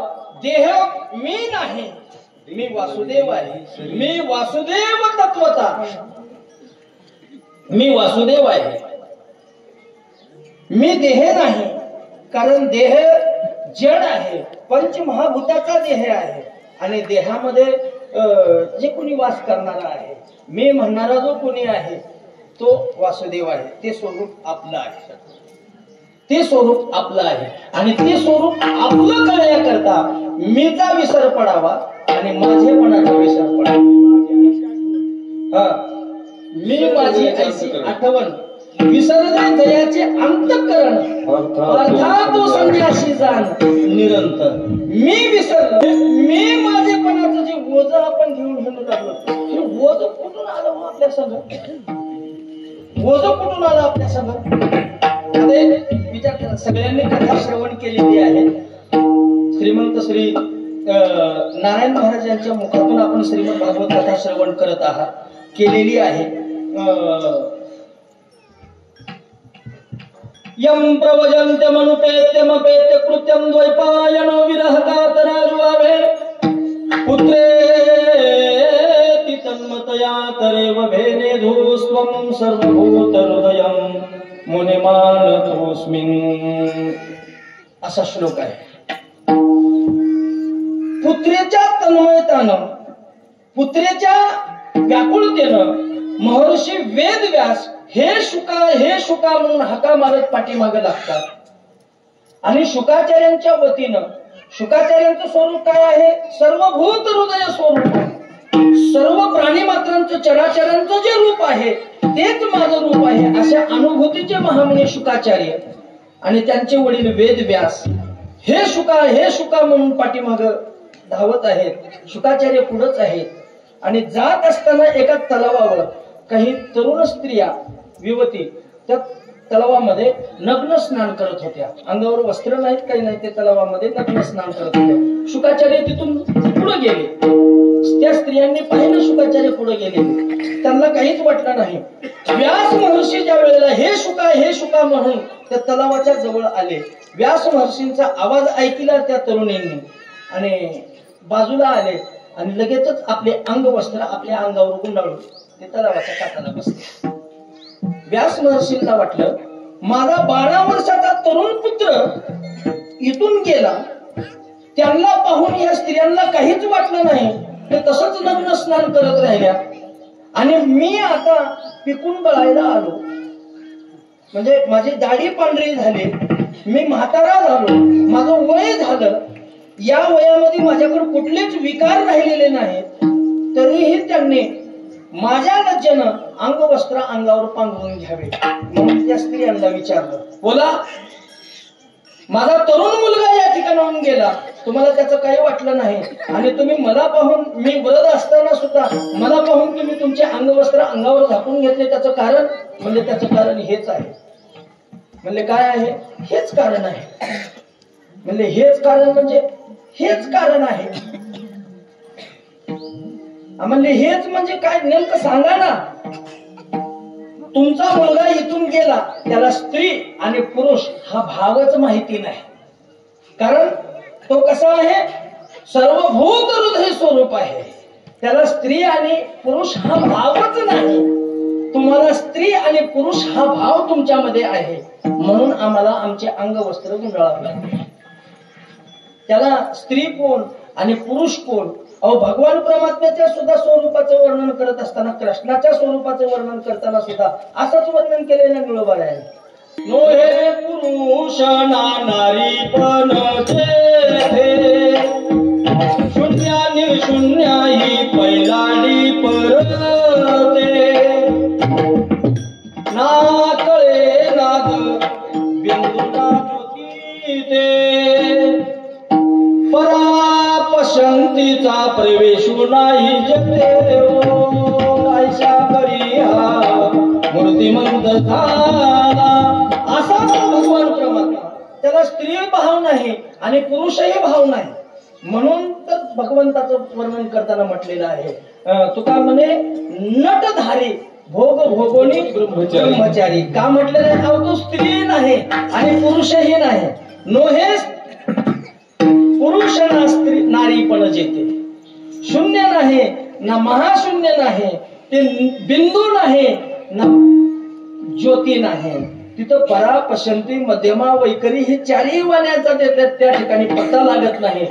देह मी नाही, मी वासुदेव आहे, मी वासुदेव तत्वता, मी वासुदेव आहे. मी देह नाही, कारण देह जड आहे, पंचमहाभूताचा देह आहे आणि देहामध्ये जे कोणी वास करणारा आहे, मी म्हणणारा जो कोणी आहे तो वासुदेव आहे. ते स्वरूप आपलं आहे, ते स्वरूप आपलं आहे आणि ते स्वरूप आपलं करण्याकरता मीचा विसर पडावा आणि माझेपणाचा विसर पडावा. मी माझी ऐसी आठवण विसरले जयाचे अंतःकरण, अर्थात तो संन्यासी जाण निरंतर. मी विसरलो, मी माझेपणाचं जे ओझ आपण घेऊन हिंडू लागलो, हे ओझ कुठून आलं आपल्या संग, ओझ कुठून आलं आपल्या संग. विचार करा, सगळ्यांनी कथा श्रवण केलेली आहे. श्रीमंत श्री नारायण महाराज यांच्या मुखातून आपण श्रीमद भागवत कथा श्रवण करत आहात, केलेली आहे. यम प्रवजन्त्यमनुपेत्यमपेत्य कृत्यं द्वैपायनो विरह कातराजुआवे पुत्रेति तन्मतया तरेव भेनेधुस्त्वं सर्वभूतहृदयं मुनिमानतोऽस्मिन्. असा श्लोक आहे. पुत्रेच्या तन्मयतानं, पुत्रेच्या व्याकुळतेनं महर्षी वेदव्यास हे शुका म्हणून हाका मारत पाठीमागे लागतात. आणि शुकाचार्यांच्या वतीनं, शुकाचार्यांचं स्वरूप काय आहे? सर्वभूत हृदय स्वरूप, सर्व प्राणी मात्रांचं चराचरांचं जे रूप आहे तेच माझं रूप आहे अशा अनुभूतीचे महामुनी शुकाचार्य आणि त्यांचे वडील वेदव्यास हे शुका म्हणून पाठीमाग धावत आहेत. शुकाचार्य पुढेच आहेत. आणि जात असताना एका तलावावर काही तरुण स्त्रिया, युवती त्या तलावामध्ये नग्न स्नान करत होत्या. अंगावर वस्त्र नाहीत, काही नाही, ते तलावामध्ये नग्न स्नान करत होत्या. शुकाचार्य तिथून पुढे गेले. त्या स्त्रियांनी पाहिलं शुकाचार्य पुढे गेले. त्यांना काहीच वाटलं नाही. व्यास महर्षी ज्या वेळेला हे शुका म्हणून त्या तलावाच्या जवळ आले, व्यास महर्षींचा आवाज ऐकला त्या तरुणींनी आणि बाजूला आले आणि लगेचच आपले अंगवस्त्र आपल्या अंगावर गुंडाळून ते तलावाच्या काठाला बसले. व्यास महर्षींना वाटलं माझा 12 वर्षाचा तरुण पुत्र इथून गेला. त्यांना पाहून या स्त्रियांना काहीच वाटलं नाही. ते तसंच नग्न स्नान करत राहिल्या आणि मी आता पिकून बळायला आलो. म्हणजे माझी दाढी पांढरी झाली, मी म्हातारा झालो, माझं वय झालं. या वयामध्ये माझ्याकडे कुठलेच विकार राहिलेले नाहीत. तरीही त्यांनी माझ्या लज्जेनं अंगवस्त्र अंगावर पांघरून घ्यावे म्हणून त्या स्त्रियांना विचारलं, बोला, माझा तरुण मुलगा या ठिकाणाहून गेला, तुम्हाला त्याचं काही वाटलं नाही आणि तुम्ही मला पाहून, मी वृद्ध असताना सुद्धा मला पाहून तुम्ही तुमचे अंगवस्त्र अंगावर झाकून घेतले, त्याचं कारण? म्हणजे त्याचं कारण हेच आहे. म्हणले काय आहे? हेच कारण आहे. म्हणले हेच कारण म्हणजे हेच कारण आहे. म्हणले हेच म्हणजे काय नेमकं सांगा ना. तुमचा मुलगा इथून गेला, त्याला स्त्री आणि पुरुष हा भावच माहिती नाही. कारण तो कसा आहे? सर्वभूत हृदय स्वरूप आहे. त्याला स्त्री आणि पुरुष हा भावच नाही. तुम्हाला स्त्री आणि पुरुष हा भाव तुमच्यामध्ये आहे म्हणून आम्हाला आमचे अंगवस्त्र गुंडाळावे लागले. त्याला स्त्री कोण आणि पुरुष कोण? अहो, भगवान परमात्म्याच्या सुद्धा स्वरूपाचं वर्णन करत असताना, कृष्णाच्या स्वरूपाचं वर्णन करताना सुद्धा असंच वर्णन केलेलं मिळवा आहे. नो हे पुरुष ना नारी पण शून्यानी शून्याही पैलाडी परते ना कळे नाद बिंदुला ज्योती ते परापशंतीचा प्रवेशू नाही जते आयशा करी हा मूर्तिमंत झाला. असा भगवान परमात्मा, त्याला स्त्री भाव नाही आणि पुरुषही भाव नाही. म्हणून तर भगवंताचं वर्णन करताना म्हटलेलं आहे, तुका म्हणे नटधारी भोग भोगोनी ब्रह्मचारी. का म्हटलेलं आहे? तो स्त्री नाही आणि पुरुषही नाही. नो हे पुरुष ना स्त्री नारी पण जेते. शून्य नाही ना महाशून्य नाही, ते बिंदू नाही ना ज्योती नाही. तिथं परापशंती मध्यमा वैखरी ही चारही वाण्याचा त्या ठिकाणी पत्ता लागत नाही.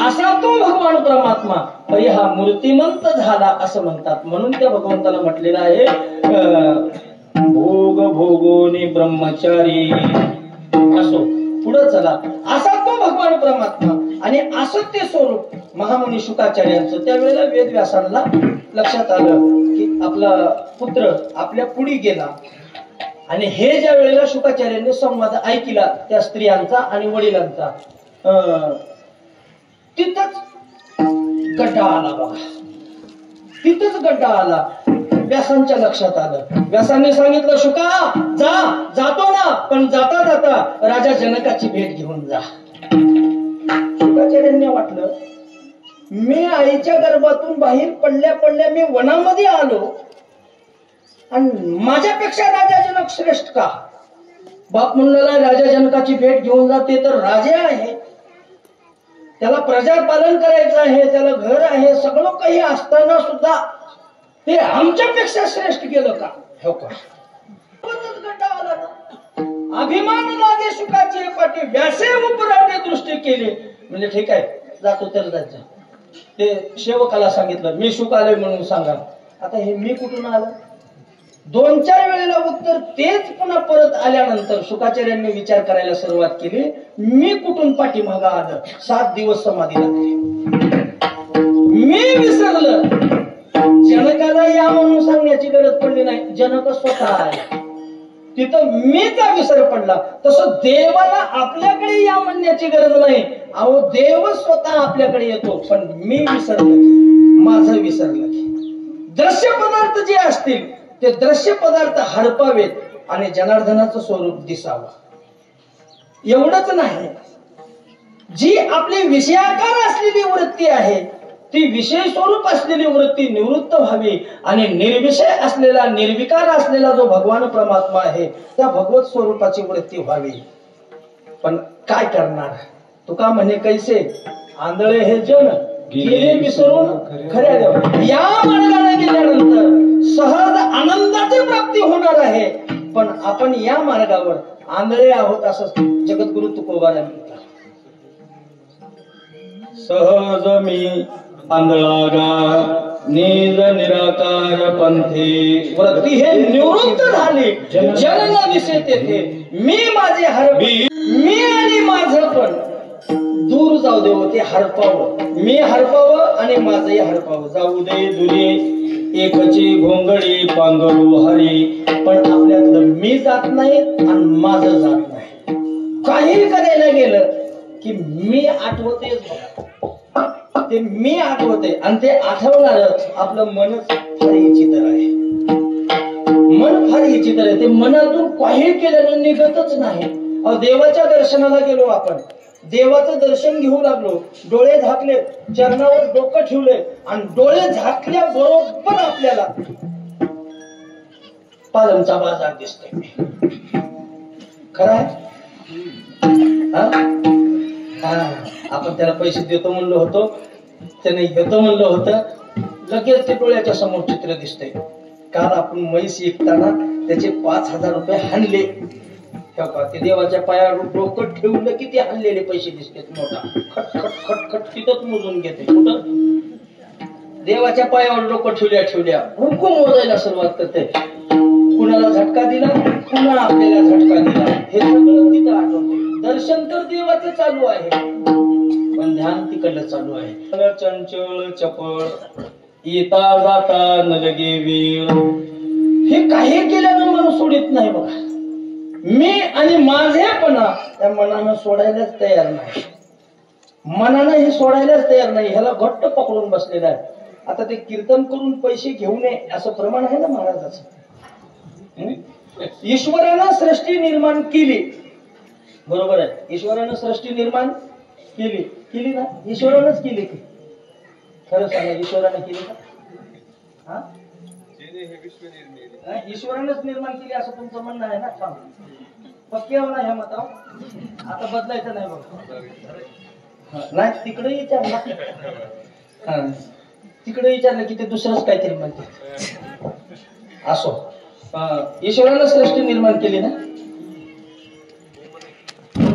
असा तो भगवान परमात्मा तरी हा मूर्तिमंत झाला असं म्हणतात. म्हणून त्या भगवंताला म्हटलेलं आहे भोग भोगोनी ब्रह्मचारी. असो, पुढे चला. असा तो भगवान परमात्मा आणि असं ते स्वरूप महामुनी शुकाचार्यांचं. त्यावेळेला वेदव्यासांना लक्षात आलं की आपला पुत्र आपल्या पुढे गेला आणि हे ज्या वेळेला शुकाचार्यांनी संवाद ऐकला त्या स्त्रियांचा आणि वडिलांचा, तिथंच गड्डा आला बघा. तिथंच गड्डा आला. व्यासांच्या लक्षात आलं. व्यासांनी सांगितलं, शुका जातो ना, पण जाता जाता राजा जनकाची भेट घेऊन जा. शुकाचार्यांनी वाटलं मी आईच्या गर्भातून बाहेर पडल्या मी वनामध्ये आलो आणि माझ्यापेक्षा राजा जनक श्रेष्ठ का? बाप म्हणला राजा जनकाची भेट घेऊन जा, ते तर राजे आहे. त्याला प्रजापालन करायचं आहे, त्याला घर आहे, सगळं काही असताना सुद्धा ते आमच्यापेक्षा श्रेष्ठ केलं का? हो का? अभिमान लागे सुखाचे पाठी व्यासे उपराटे दृष्टी केली. म्हणजे ठीक आहे, जातो तर जायचं. ते सेवकाला सांगितलं मी सुख आले म्हणून सांगा. आता हे मी कुठून आलं? 2-4 वेळेला उत्तर तेच. पुन्हा परत आल्यानंतर शुकाचार्यांनी विचार करायला सुरुवात केली, मी कुठून पाठीमागा आलं. 7 दिवस समाधी लागली. मी विसरलं. जनकाला या म्हणून सांगण्याची गरज पडली नाही, जनक स्वतः आला. तिथं मीचा विसर पडला. तसं देवाला आपल्याकडे या म्हणण्याची गरज नाही. अहो देव स्वतः आपल्याकडे येतो, पण मी विसरलं की, माझं विसरलं की. दृश्य पदार्थ जे असतील ते दृश्य पदार्थ हरपावेत आणि जनार्दनाचं स्वरूप दिसावं. एवढंच नाही, जी आपली विषयाकार असलेली वृत्ती आहे ती विषय स्वरूप असलेली वृत्ती निवृत्त व्हावी आणि निर्विषय असलेला निर्विकार असलेला जो भगवान परमात्मा आहे त्या भगवत स्वरूपाची वृत्ती व्हावी. पण काय करणार? तुका म्हणे कैसे आंधळे हे जन गेले विसरून खऱ्या देवा. या मार्गाने गेल्यानंतर सहज आनंदाची प्राप्ती होणार आहे. पण आपण या मार्गावर आंधळे आहोत असं जगद्गुरु तुकोबारांनी म्हटलं. सहज मी आंधळागा निज निराकार पंथे वृत्ती हे निवृत्त झाले जन न दिसे तेथे. मी माझे हरपी, मी आणि माझं पण दूर जाऊ देव. ते हरपावं, मी हरपावं आणि माझंही हरपावं. जाऊ दे दुरे एकची घोंगडी पांघरू हरी. पण आपल्यातलं मी जात नाही आणि माझं जात नाही. काही करायला गेलं की मी आठवतेच बघा. ते मी आठवते आणि ते आठवणार आपलं मनच फार विचित्र आहे. मन फार विचित्र आहे. ते मनातून काही केल्यानं निघतच नाही. देवाच्या दर्शनाला गेलो आपण, देवाचं दर्शन घेऊ लागलो, डोळे झाकले, चरणावर डोकं ठेवले आणि डोळे झाकल्या बरोबर आपल्याला पालमचा बाजार दिसतोय. खरं आहे? आपण त्याला पैसे देतो म्हणलो होतो, त्याने घेतो म्हणलं होतं, लगेच ते डोळ्याच्या समोर चित्र दिसतंय. काल आपण म्हैस विकताना त्याचे 5,000 रुपये हाणले. ते देवाच्या पायावर डोकं ठेवलं की ते हल्लेले पैसे दिसतात. मोठा खट खट खट खट तिथंच मोजून घेते. कुठं? देवाच्या पायावर डोकं ठेवल्या हुकूम मोजायला सुरुवात करते. कुणाला झटका दिला, कुणाला आपल्याला झटका दिला, हे सगळं तिथं आठवते. दर्शन तर देवाचं चालू आहे, पण ध्यान तिकडलं चालू आहे. चंचल चपळ येता जाता न लगे वेळ. हे काही केल्यानं मन सोडित नाही बघा. मी आणि माझेपणा त्या मनानं सोडायलाच तयार नाही. मनानं हे सोडायलाच तयार नाही. ह्याला घट्ट पकडून बसलेला आहे. आता ते कीर्तन करून पैसे घेऊ नये असं प्रमाण आहे ना महाराजाचं. ईश्वरानं सृष्टी निर्माण केली, बरोबर आहे. ईश्वरानं सृष्टी निर्माण केली ना? ईश्वरानंच केली की? खरं सांगा, ईश्वरानं केली का? ईश्वरानंच निर्माण केली असं तुमचं म्हणणं आहे ना? पक्के हो ना ह्या मतावर? आता बदलायचं नाही बघ. नाही तिकडे विचारलं, तिकडे विचारलं की ते दुसरंच काहीतरी म्हणते. असो, ईश्वरानं सृष्टी निर्माण केली ना?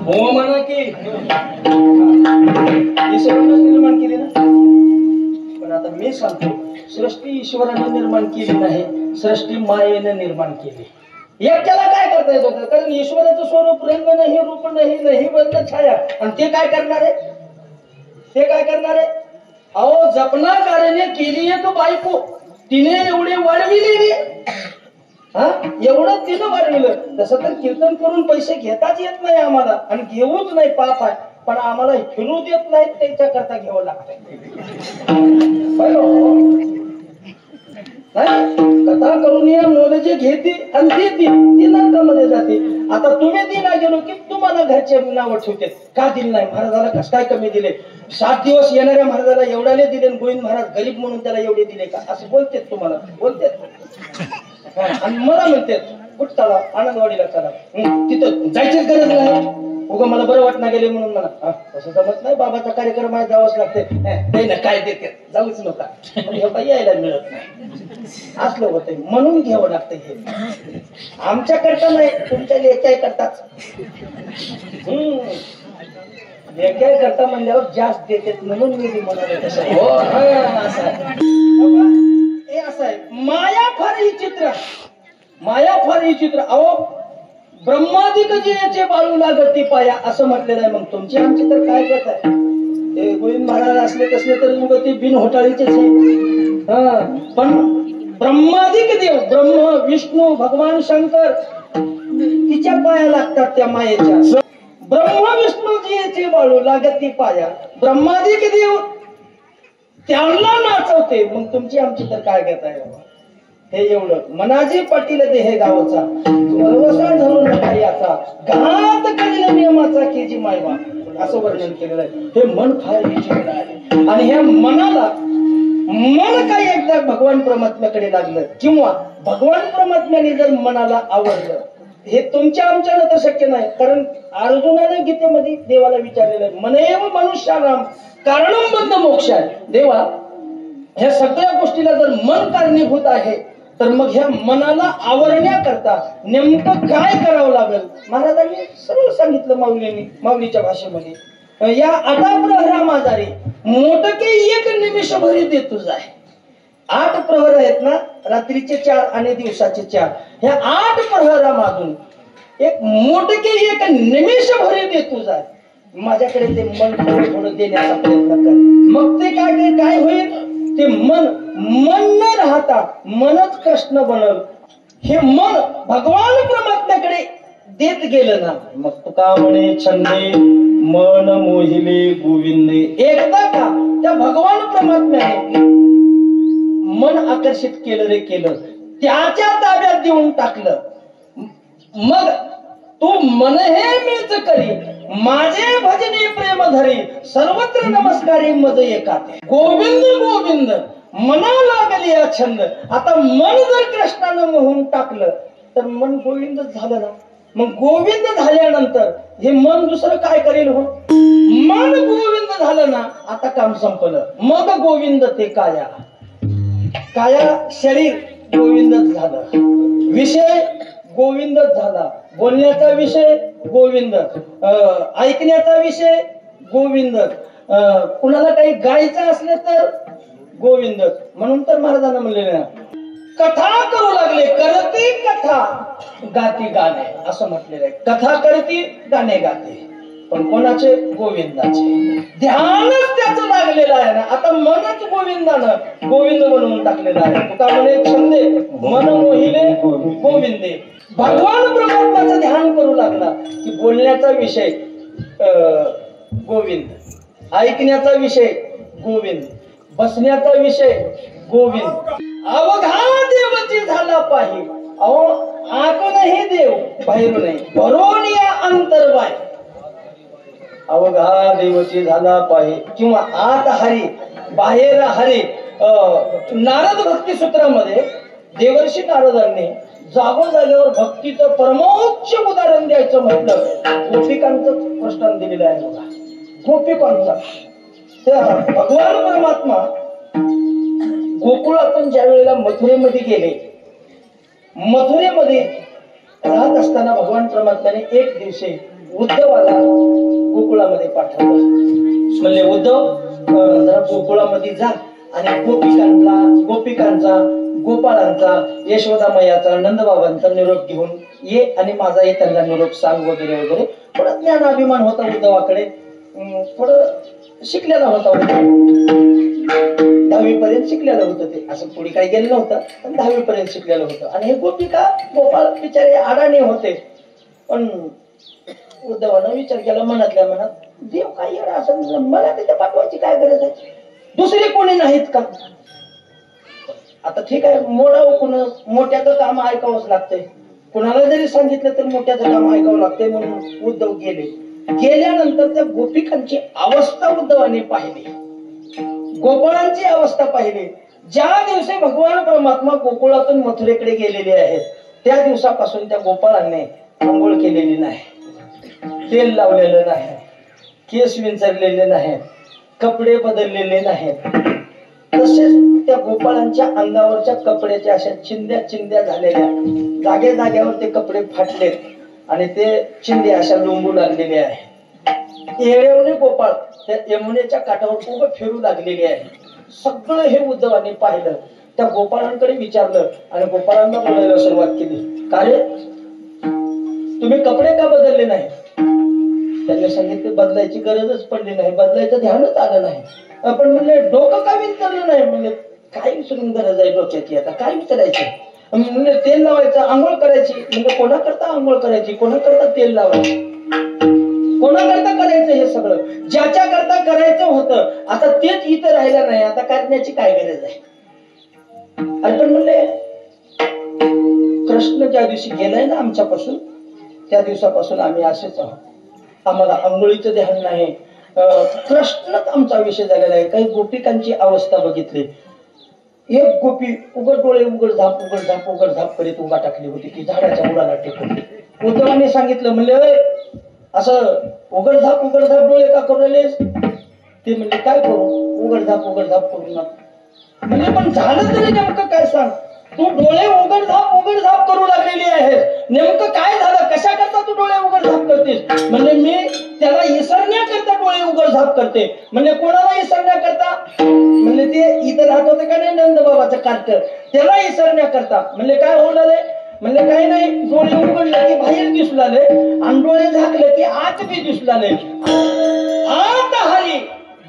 हो म्हणा की ईश्वरानं निर्माण केली ना? पण आता मी सांगतो, सृष्टी ईश्वरानं निर्माण केली नाही, सृष्टी मायेनं निर्माण केली. एकट्याला काय करता येत होतं? कारण ईश्वराचं स्वरूप रंग नाही, रूप नाही वर्ण छाया. आणि ते काय करणार आहे? अहो जपणाकाराने केली एक बायको, तिने एवढे वाढविलेली. एवढं तिनं वाढविलं. तसं तर कीर्तन करून पैसे घेताच येत नाही आम्हाला, आणि घेऊच नाही, पाप आहे. पण आम्हाला फिरू देत नाहीत, त्यांच्या करता घ्यावं लागतंय. कथा करून या नॉलेज घेते आणि देते, ती नरकामध्ये जाते. आता तुम्ही दिला गेलो की तुम्हाला घरचे नाव ठेवते. का दिलं नाही? महाराजाला कसं काय कमी दिले? 7 दिवस येणाऱ्या महाराजाला एवढ्याले दिले, गोविंद महाराज गरीब म्हणून त्याला एवढे दिले का? असं बोलतेत, तुम्हाला बोलतेत. आणि मला म्हणते कुठं चला, आनंदवाडीला चला. तिथं जायचीच गरज नाही. उगा मला बरं वाटणं गेले म्हणून मला तसं जमत नाही, बाबाचा कार्यक्रम आहे जावंच लागते. नाही ना काय देते जाऊच नका, काही यायला मिळत नाही असलं होतं म्हणून घ्यावं लागतं. हे आमच्या करता नाही, तुमच्या लेख्या करताच. लेख्या करता म्हणल्यावर जास्त देते म्हणून मी म्हणाले तसं. हो असं हे असं आहे. माया फार ही चित्र, माया फार ही चित्र. अहो ब्रह्मादिक जिनेचे बाळू लागती पाया असं म्हटलेलं आहे. मग तुमची आमची तर काय करत आहे. ते गोविंद महाराज असले कसले तर मग ते बिन होटाळीचेच आहे. पण ब्रह्मादिक देव ब्रह्म विष्णू भगवान शंकर तिच्या पाया लागतात त्या मायेच्या. ब्रह्म विष्णू जिनेचे बाळू लागती पाया, ब्रह्मादिक देव त्यांना नाचवते. मग तुमची आमची तर काय घेत आहे. हे एवढं मनाजी पाटील देहे गावचा वरवसा धरून नका याचा, घात करील नियमाचा केजी मायवा असं वर्णन केलेलं आहे. हे मन फार विचित्र आहे. आणि ह्या मनाला मन काही एकदा भगवान परमात्म्याकडे लागलं किंवा भगवान परमात्म्याने जर मनाला आवडलं, हे तुमच्या आमच्याला तर शक्य नाही. कारण अर्जुनाने गीतेमध्ये देवाला विचारलेलं आहे, मनेव मनुष्यानाम कारणम बंध मोक्ष आहे. देवा ह्या सगळ्या गोष्टीला जर मन कारणीभूत आहे तर मग ह्या मनाला आवरण्याकरता नेमकं काय करावं लागेल. महाराजांनी सरळ सांगितलं माऊलींनी, माऊलीच्या भाषेमध्ये. या 8 प्रहरा माझारी मोठके एक निमिष भरी देतो जाय. 8 प्रहर आहेत ना, रात्रीचे 4 आणि दिवसाचे 4. ह्या 8 प्रहरामधून एक मोठके एक निमिष भरी देतो जाय. माझ्याकडे ते मन थोडं थोडं देण्याचा प्रयत्न कर. मग ते काय होईल, ते मन न राहता मनच कृष्ण बनल. हे मन भगवान परमात्म्याकडे देत गेलं ना, मग तुका म्हणे छंदे मन मोहिले गोविंदे. एकदा का त्या भगवान परमात्म्याने मन आकर्षित केलं रे केलं, त्याच्या ताब्यात देऊन टाकलं, मग तू मन हे मीच करी माझे भजने प्रेम धरी सर्वत्र नमस्कारी मज एकाते. गोविंद गोविंद मना लागली या छंद. आता मन जर कृष्णानं मोहून टाकलं तर मन गोविंद झालं ना. मग गोविंद झाल्यानंतर हे मन दुसरं काय करेल. हो मन गोविंद झालं ना, आता काम संपलं. मग गोविंद ते काया, काया शरीर गोविंदच झालं, विषय गोविंदच झाला, बोलण्याचा विषय गोविंद, ऐकण्याचा विषय गोविंद, कुणाला काही गायचं असले तर गोविंद. म्हणून तर महाराजांना म्हणलेलं ना, कथा करू लागले करती कथा गाती गाणे असं म्हटलेलं आहे. कथा करती गाणे गाते, पण कोणाचे, गोविंदाचे. ध्यानच त्याचं लागलेलं आहे ना. आता मनच गोविंदानं गोविंद बनवून टाकलेलं आहे. तुका म्हणे छंदे मन मोहिले गोविंदे. भगवान परमात्म्याचं ध्यान करू लागला की बोलण्याचा विषय गोविंद, ऐकण्याचा विषय गोविंद, बसण्याचा विषय गोविंद. अवघा देवची झाला पाहि. अहो आतूनही देव बाहेरून नाही, भरून या अंतर्बाय. अवघा देवची झाला पाहि किंवा आत हरी बाहेर हरी. नारद भक्ती सूत्रामध्ये देवर्षी नारदांनी जागून झाल्यावर भक्तीचं परमोच्च उदाहरण द्यायचं म्हटलं, गोपिकांचं प्रश्न दिलेलं आहे बघा. गोपिकांचा त्या भगवान परमात्मा गोकुळातून ज्या वेळेला मथुरेमध्ये गेले, मथुरेमध्ये राहत असताना भगवान परमात्म्याने एक दिवशी उद्धवाला गोकुळामध्ये पाठवलं. म्हणले उद्धव जरा गोकुळामध्ये जा आणि गोपिकांचा गोपाळांचा यशोदामयाचा नंदबाबांचा निरोप घेऊन ये आणि माझाही त्यांना निरोप सांग वगैरे वगैरे. थोडा ज्ञानाभिमान होता उद्धवाकडे, थोडं शिकलेला होता. 10वी पर्यंत शिकलेलं होतं ते, असं पुढे काही गेलं नव्हतं, पण 10वी पर्यंत शिकलेलं होतं. आणि हे गोपिका गोपाळ बिचारे अडाणी होते. पण उद्धवानं विचार केला मनातल्या मनात, देव काय येणार असं, मला तिथे पाठवायची काय गरज आहे, दुसरे कोणी नाहीत का. आता ठीक आहे, मोठ्याचं काम ऐकावंच लागतंय. कुणाला जरी सांगितलं तर मोठ्याचं काम ऐकावं लागतंय. म्हणून उद्धव गेले. गेल्यानंतर त्या गोपिकांची अवस्था उद्धवाने पाहिली, गोपाळांची अवस्था पाहिली. ज्या दिवशी भगवान परमात्मा गोकुळातून मथुरेकडे गेलेले आहेत त्या दिवसापासून त्या गोपाळांनी आंघोळ केलेली नाही. तेल लावलेलं नाही, केस विंचरलेले नाहीत, कपडे बदललेले नाहीत. तसेच त्या गोपाळांच्या अंगावरच्या कपड्याच्या अशा चिंध्या चिंध्या झालेल्या, जागे जाग्यावर ते कपडे फाटलेत आणि ते चिंध्या अशा लोंबू लागलेले आहे. येळेवणे गोपाळ त्या यमुनेच्या काठावर उभं फिरू लागलेले आहे. सगळं हे उद्धवाने पाहिलं, त्या गोपाळांकडे विचारलं आणि गोपाळांना बोलायला सुरुवात केली. का रे, तुम्ही कपडे का बदलले नाही? त्यांनी सांगितलं बदलायची गरजच पडली नाही, बदलायचं ध्यानच आलं नाही. आपण म्हणले डोकं का विचारलं नाही? म्हणजे काय विचारून गरज आहे डोक्याची, आता काय विचारायचं? म्हणजे तेल लावायचं, आंघोळ करायची. म्हणजे कोणाकरता आंघोळ करायची, कोणाकरता तेल लावायचं, कोणाकरता करायचं? हे सगळं ज्याच्या करता करायचं होतं आता तेच इथं राहिलं नाही, आता करण्याची काय गरज आहे? आपण म्हणले कृष्ण ज्या दिवशी गेलाय ना आमच्यापासून, त्या दिवसापासून आम्ही असेच आहोत. आम्हाला आंघोळीचं ध्यान नाही, कृष्णच आमचा विषय झालेला आहे. काही गोपिकांची अवस्था बघितली, एक गोपी उघड डोळे उघड झाप उघड झाप उघड झाप करीत उभा टाकली होती की झाडाच्या मुळाला टेकून. उद्धवाने सांगितलं, म्हणले असं उघड झाप डोळे का करू राहिलेस? ते म्हणजे काय करू, उघड झाप करू नका. म्हणजे पण झालं तरी नेमकं काय सांग? तू डोळे उघड झाप करू लागलेली आहेस, नेमकं काय झालं? कशा करता तू डोळे उघड झाप करतेस? म्हणजे मी त्याला इसरण्याकरता डोळे उघड झाप करते. म्हणजे कोणाला इसरण्याकरता? म्हणजे ते इथं राहत होते का नाही नंद बाबाचं कार्ट, त्याला इसरण्याकरता. म्हणजे काय होऊ लागले? म्हणजे काही नाही, डोळे उघडले की बाहेर दिसू लागले आणि डोळे झाकले की आत बी दिसू लागले. आत हरी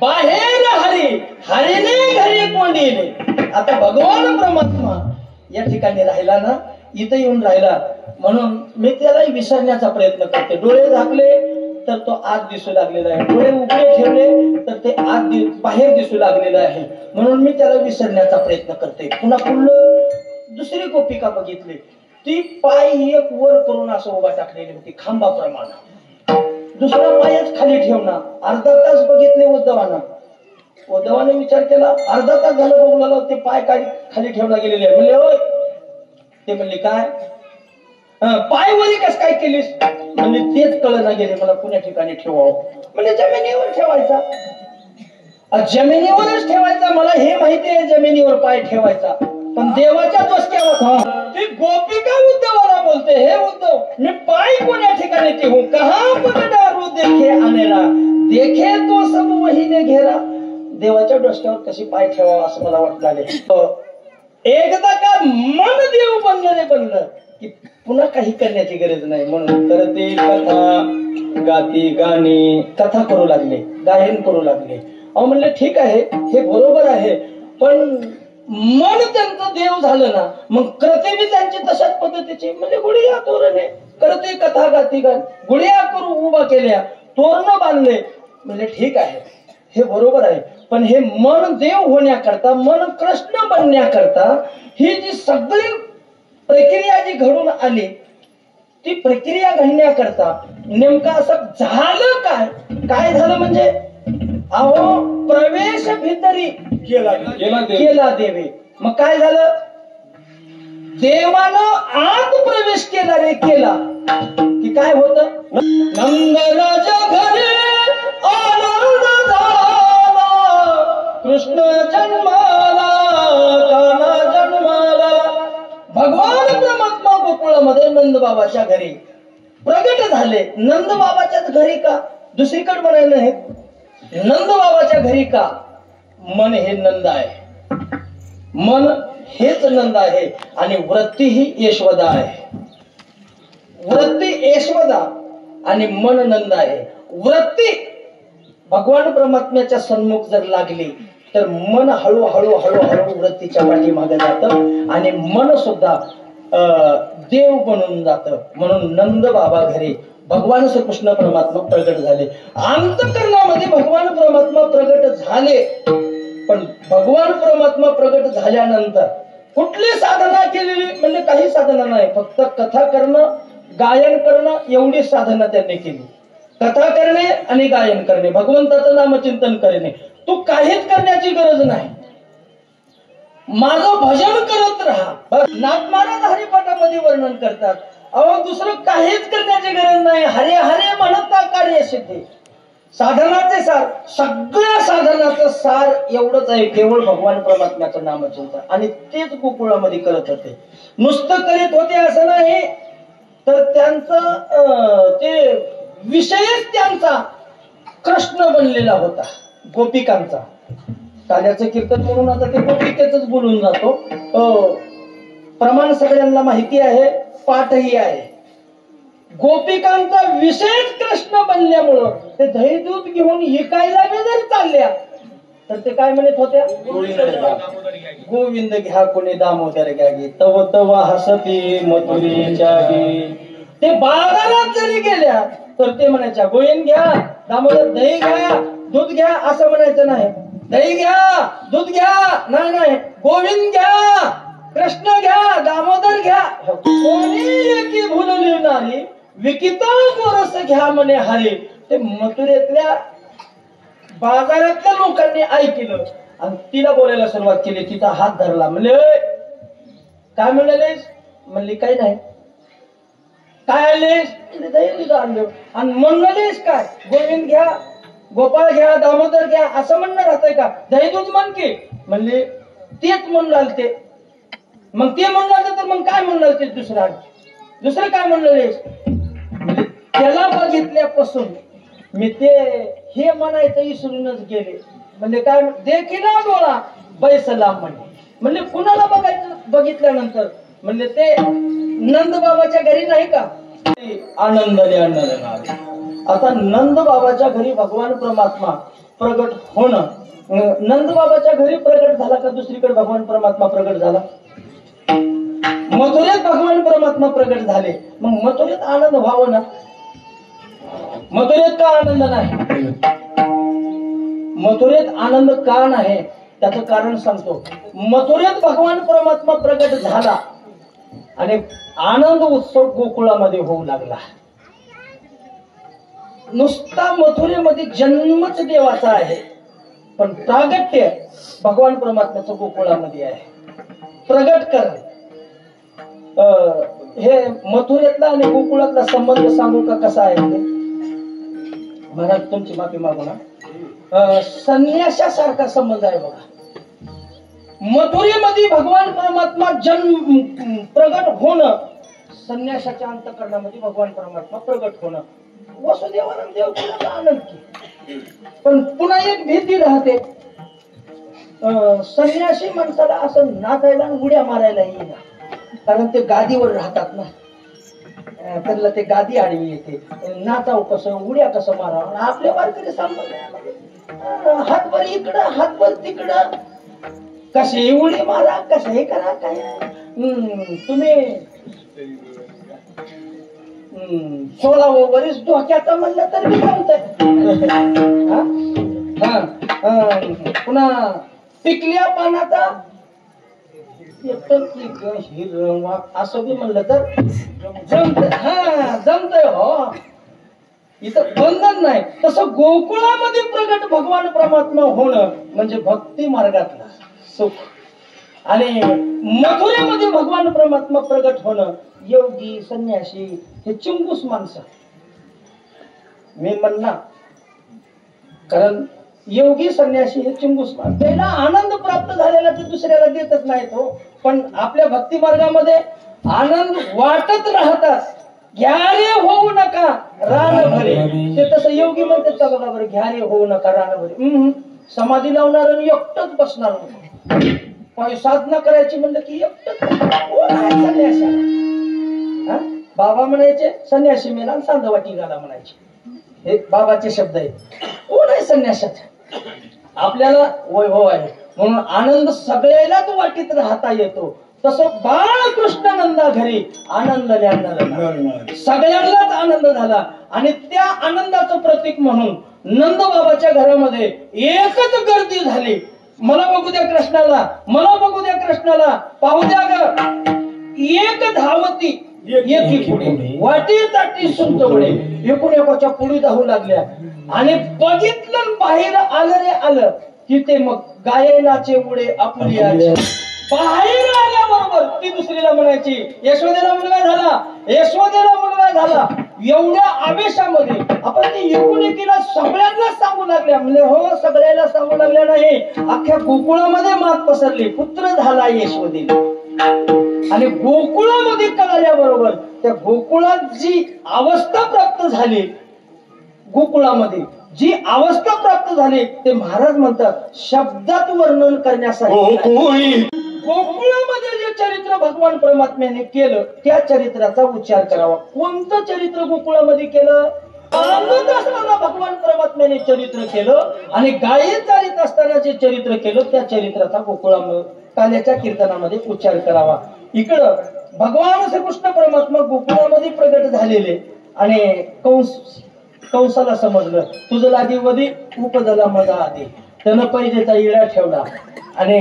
बाहेर हरी, हरीने घरी कोंडीले. आता भगवान परमात्मा या ठिकाणी राहिला ना, इथं येऊन राहिला, म्हणून मी त्याला विसरण्याचा प्रयत्न करते. डोळे झाकले तर तो आत दिसू लागलेला आहे, डोळे उघडे ठेवले तर ते आत बाहेर दिसू लागलेलं आहे, म्हणून मी त्याला विसरण्याचा प्रयत्न करते. पुन्हा पुढलं दुसरी गोपिका बघितली, ती पाय एक वर करून असं उभा टाकलेली होती खांबाप्रमाणे, दुसरा पायच खाली ठेवणार. अर्धा तास बघितले उद्धवाने विचार केला, अर्धा तास झालं बघू लागला ते पाय खाली ठेवला गेलेले आहे. म्हणले होय. ते म्हणले काय पाय वरी कस काय केलीस? म्हणजे तेच कळना गेले मला कुण्या ठिकाणी ठेवावं. म्हणजे जमिनीवर ठेवायचा, जमिनीवरच ठेवायचा. मला हे माहिती आहे जमिनीवर पाय ठेवायचा, पण देवाच्या डोसक्यावर. ती गोपिका उद्धवाला बोलते, हे उद्धव मी पाय कोण्या ठिकाणी ठेवू? कहा पगडारू देखे आनेला, देखे तो सब वहीने घेरा. देवाच्या डोसक्यावर कशी पाय ठेवावा असं मला वाटलं. एकदा का मन देव बनलं की पुन्हा काही करण्याची गरज नाही. म्हणून तर ते कथा गाती गाणी कथा करू लागले, गायन करू लागले. अहो म्हणले ठीक आहे, हे बरोबर आहे, पण मन त्यांचं देव झालं ना, मग करते बी त्यांची तशाच पद्धतीची. म्हणजे गुढिया तोरणे करते, कथा गाती गाण गुढिया करू उभा केल्या, तोरण बांधले. म्हणजे ठीक आहे, हे बरोबर आहे, पण हे मन देव होण्याकरता, मन कृष्ण बनण्याकरता ही जी सगळी प्रक्रिया जी घडून आली, ती प्रक्रिया घडण्याकरता नेमकं असं झालं काय? काय झालं म्हणजे अहो प्रवेश भितरी केला देवे. मग काय झालं? देवानं आत प्रवेश केला रे, केला की काय होत? नंदराजा घरी आनंद झाला, कृष्ण जन्माला, कान्हा जन्माला. भगवान परमात्मा गोकुळामध्ये नंद बाबाच्या घरी प्रगट झाले. नंद बाबाच्याच घरी का? दुसरीकडे म्हणायला नाही, नंद बाबाच्या घरी का? मन हे नंद आहे, मन हेच नंद आहे आणि वृत्ती ही यशोदा आहे. वृत्ती यशोदा आणि मन नंद आहे. वृत्ती भगवान परमात्म्याच्या सन्मुख जर लागली तर मन हळूहळू वृत्तीच्या पाठीमागे जातं आणि मन सुद्धा देव बनून जातं. म्हणून नंद बाबा घरी भगवान श्रीकृष्ण परमात्मा प्रगट झाले. अंतःकरणामध्ये भगवान परमात्मा प्रगट झाले, पण भगवान परमात्मा प्रगट झाल्यानंतर कुठली साधना केलेली? म्हणजे काही साधना नाही, फक्त कथा करणं, गायन करणं एवढी साधना त्यांनी केली. कथा करणे आणि गायन करणे, भगवंताचं नामचिंतन करणे. तू काहीच करण्याची गरज नाही, माझं भजन करत राहा. नाथ महाराज हरिपाठामध्ये वर्णन करतात, अहो दुसरं काहीच करण्याची गरज नाही. हरे हरे म्हणता कार्य सिद्धी. साधनाचे सार, सगळ्या साधनाचं सार एवढंच आहे, केवळ भगवान परमात्म्याचं नामचिंतन. आणि तेच गोकुळामध्ये करत होते. नुसतं करीत होते असं नाही, तर त्यांचं ते विषयच त्यांचा कृष्ण बनलेला होता, गोपिकांचा. काल्याचं कीर्तन म्हणून आता ते गोपिकेच बोलून जातो. प्रमाण सगळ्यांना माहिती आहे, पाठही आहे. गोपिकांचा विषयच कृष्ण बनल्यामुळं ते दही दूध घेऊन इकायला जर चालल्या तर ते काय म्हणत होत्या? गोविंद घ्या कोणी दामोदर घ्या गे, तव तव हसती मथुरेच्या गे. ते बाजारात जरी गेल्या तर ते म्हणायच्या गोविंद घ्या, दामोदर दही घ्या, दूध घ्या असं म्हणायचं नाही. दही घ्या, दूध घ्या नाही नाही, गोविंद घ्या, कृष्ण घ्या, दामोदर घ्या. कोणी एकी भुलली नाही, विकिता गोरस घ्या म्हणे हरे. ते मथुरेतल्या बाजारातल्या लोकांनी ऐकलं आणि तिला बोलायला सुरुवात केली. तिचा हात धरला. म्हणले काय म्हणालेस? म्हणली काही नाही. काय आलेस? दही आणलं. आणि म्हणलेस काय? गोविंद घ्या, गोपाळ घ्या, दामोदर घ्या असं म्हणणार राहतंय का? दही दूध म्हण की. म्हणले तेच म्हणलं ते. मग ते म्हणलं तर मग काय म्हणलं ते? दुसरं काय म्हणलेस? त्याला बघितल्यापासून मी ते हे म्हणायचं विसरूनच गेले. म्हणजे काय? देखीला डोळा बैसला म्हणे. म्हणजे कुणाला बघायचं? बघितल्यानंतर म्हणले ते नंद बाबाच्या घरी नाही का आनंदाने आणणार. आता नंद बाबाच्या घरी भगवान परमात्मा प्रगट होणं, नंद बाबाच्या घरी प्रगट झाला का दुसरीकडे भगवान परमात्मा प्रगट झाला? मथुरेत भगवान परमात्मा प्रगट झाले. मग मथुरेत आनंद व्हावं ना. मथुरेत का आनंद नाही? मथुरेत आनंद का नाही त्याचं कारण सांगतो. मथुरेत भगवान परमात्मा प्रगट झाला आणि आनंद उत्सव गोकुळामध्ये होऊ लागला. नुसता मथुरेमध्ये जन्मच देवाचा आहे, पण प्रागट्य भगवान परमात्म्याचं गोकुळामध्ये आहे. प्रगट कर. हे मथुरेतला आणि गोकुळातला संबंध सांगू का कसा आहे ते? महाराज तुमची माफी मागू ना. संन्यासासारखा संबंध आहे बघा. मथुरेमध्ये भगवान परमात्मा जन्म प्रगट होणं, संन्यासाच्या अंतःकरणामध्ये भगवान परमात्मा प्रगट होणं. वसुदेवानंद देव आनंद की. पण पुन्हा एक भीती राहते. संन्यासी माणसाला असं नाचायला आणि उड्या मारायला येईल, कारण ते गादीवर राहतात ना. त्याला ते गादी आडवी येते. नाचाव कसं, उड्या कसं मारावं. आपल्या वारकरी संबंध हातभर इकडं हातभर तिकडं, कसे उडी मारा, कसे करा. काय तुम्ही 16 वर्ष धोक्याचं म्हणलं तर मी जमतंय. पुन्हा पिकल्या पानाचा हिरवा असं बी म्हणलं तर जमतंय. जमतंय हो. इथं बंधन नाही. तसं गोकुळामध्ये प्रगट भगवान परमात्मा होणं म्हणजे भक्ती मार्गातला सुख. आणि मथुरेमध्ये भगवान परमात्मा प्रगट होणं, योगी संन्यासी हे चिंबूस माणसं मी म्हणणार. कारण योगी संन्यासी हे चिंबूस माणसं, त्याला आनंद प्राप्त झालेला ते दुसऱ्याला देतच नाही तो. पण आपल्या भक्ती मार्गामध्ये आनंद वाटत राहतात. घ्या रे होऊ नका रान भरे. ते तसं योगी म्हणतात का बघा बरं, घ्या रे होऊ नका रान भरे. समाधी लावणार आणि एकटंच बसणार. साधना करायची म्हणलं की एकटंच. बाबा म्हणायचे संन्यासी मेला आणि सांधवाटी गाला म्हणायचे. हे बाबाचे शब्द आहेत. कोण आहे संन्यासाचा? आपल्याला वैभव आहे म्हणून आनंद सगळ्यालाच वाटीत राहता येतो. तसं बाळकृष्ण नंदा घरी आनंद सगळ्यांनाच आनंद झाला. आणि त्या आनंदाचं प्रतीक म्हणून नंद बाबाच्या घरामध्ये एकच गर्दी झाली. मला बघू द्या कृष्णाला, मला बघू द्या कृष्णाला, पाहू द्या ग. एक धावती एकी पुढे वाटी ताटी सुंदवणे, एकूण एकाच्या पुढे धावू लागल्या. आणि बघितलं बाहेर आलं रे आलं की ते मग गायनाचे उडे आपुलियाचे बाहेर आल्याबरोबर ती दुसरीला म्हणायची यशोदेला मुलगा झाला, यशोदेला मुलगा झाला. एवढ्या आवेशामध्ये आपण ती एकुणिकीला सगळ्यांना सांगू लागल्या. म्हणजे हो, सगळ्याला सांगू लागल्या नाही, अख्ख्या गोकुळामध्ये मात पसरली, पुत्र झाला यशोदेला. आणि गोकुळामध्ये कळाल्याबरोबर त्या गोकुळात जी अवस्था प्राप्त झाली, गोकुळामध्ये जी अवस्था प्राप्त झाली ते महाराज म्हणतात शब्दात वर्णन करण्यासाठी. गोकुळामध्ये जे चरित्र भगवान परमात्म्याने केलं त्या चरित्राचा उच्चार करावा. कोणतं चरित्र गोकुळामध्ये केलं? चालत असताना भगवान परमात्म्याने चरित्र केलं आणि गायी चालित असताना जे चरित्र केलं त्या चरित्राचा गोकुळामध्ये काल्याच्या कीर्तनामध्ये उच्चार करावा. इकडं भगवान श्रीकृष्ण परमात्मा गोकुळामध्ये प्रगट झालेले आणि कंसाला समजलं तुझं लागी वधी उपजला मजा आधी. त्यानं पैजेचा इडा ठेवला आणि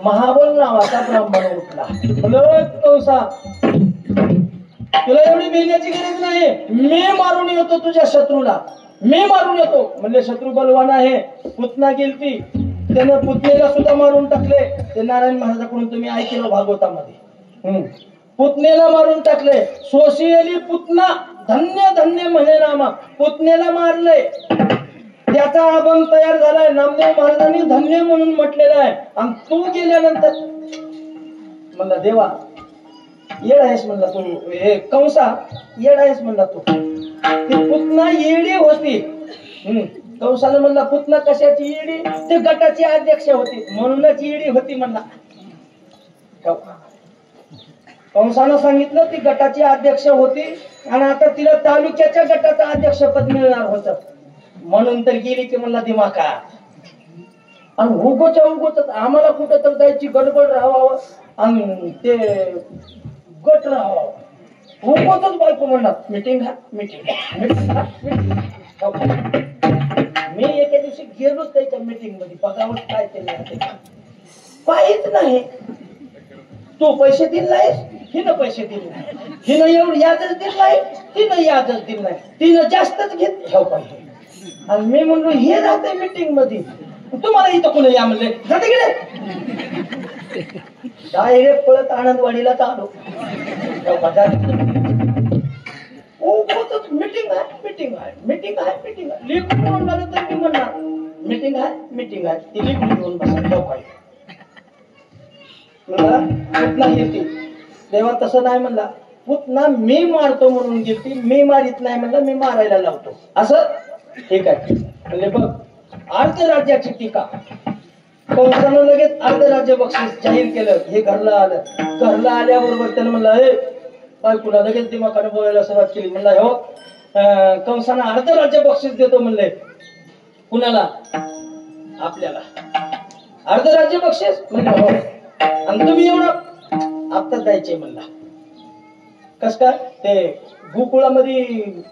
महाबल नावाचा ब्राह्मण उठला. कंसा, तुला एवढी भिण्याची गरज नाही, मी मारून येतो तुझ्या शत्रूला, मी मारून येतो. म्हणजे शत्रू बलवान आहे. पुतना गेलती, त्यानं पुतनेला सुद्धा मारून टाकले. ते नारायण महाराजाकडून तुम्ही ऐकलं भागवतामध्ये. पुतनेला मारून टाकले. सोशियली पुतना धन्य धन्य म्हणे नामा. पुतनेला मारले, त्याचा अभंग तयार झालाय. नामदेव महाराजांनी धन्य म्हणून म्हटलेला आहे. आणि तू गेल्यानंतर म्हणला देवा येड आहेस, म्हणला तू, हे कंसा येड आहेस म्हणला तू. ती पुतना येडी होती. कंसाने म्हणला पुतना कशाची येडी? ते गटाची अध्यक्ष होती म्हणूनच येडी होती म्हणला. कंसानं सांगितलं ती गटाची अध्यक्ष होती आणि आता तिला तालुक्याच्या गटाचं अध्यक्षपद मिळणार होतं म्हणून तर गेली की म्हणला दिमाका. आणि उगोच्या उगोच आम्हाला कुठं तर जायची गडबड राहावं आणि ते गट राहावं. उगोच बायको म्हणणार मीटिंग हा मीटिंग मीटिंग. मी एका दिवशी गेलोच त्याच्या मीटिंग मध्ये, बघावं काय ते काहीच नाही. तू पैसे दिले नाहीस, हिनं पैसे दिले नाही, हिनं एवढं यादच दिलं नाही, तिनं यादच दिलं नाही, तिनं जास्तच घेत हे पाहिजे. आणि मी म्हणलो हे राहते मीटिंग मध्ये, तुम्हाला इथं कोणी या म्हणले जाते गेले. डायरेक्ट पळत आनंदवाडीला आलो. मीटिंग आहे मीटिंग आहे मीटिंग आहे मीटिंग आहे लिखून म्हणणार तर मी म्हणणार मीटिंग आहे मीटिंग आहे. ती लिखून घेऊन बसा. पुतना गेलती, तेव्हा तसं नाही म्हणला. पुतना मी मारतो म्हणून गेलती, मी मारित नाही म्हणला, मी मारायला लावतो असं. ठीक आहे म्हणजे बघ अर्ध राज्याची टीका. कंसानं लगेच अर्ध राज्य बक्षीस जाहीर केलं. हे घरला आलं. घरला आल्याबरोबर त्यानं म्हणलं हे बायकोला लगेच दिमाखाने बोलायला सुरुवात केली. म्हणला हो कंसानं अर्ध राज्य बक्षीस देतो म्हणले. कुणाला? आपल्याला अर्ध राज्य बक्षीस म्हणलं हो. आणि तुम्ही एवढं आता द्यायचे म्हणला. कस काय? ते गोकुळामध्ये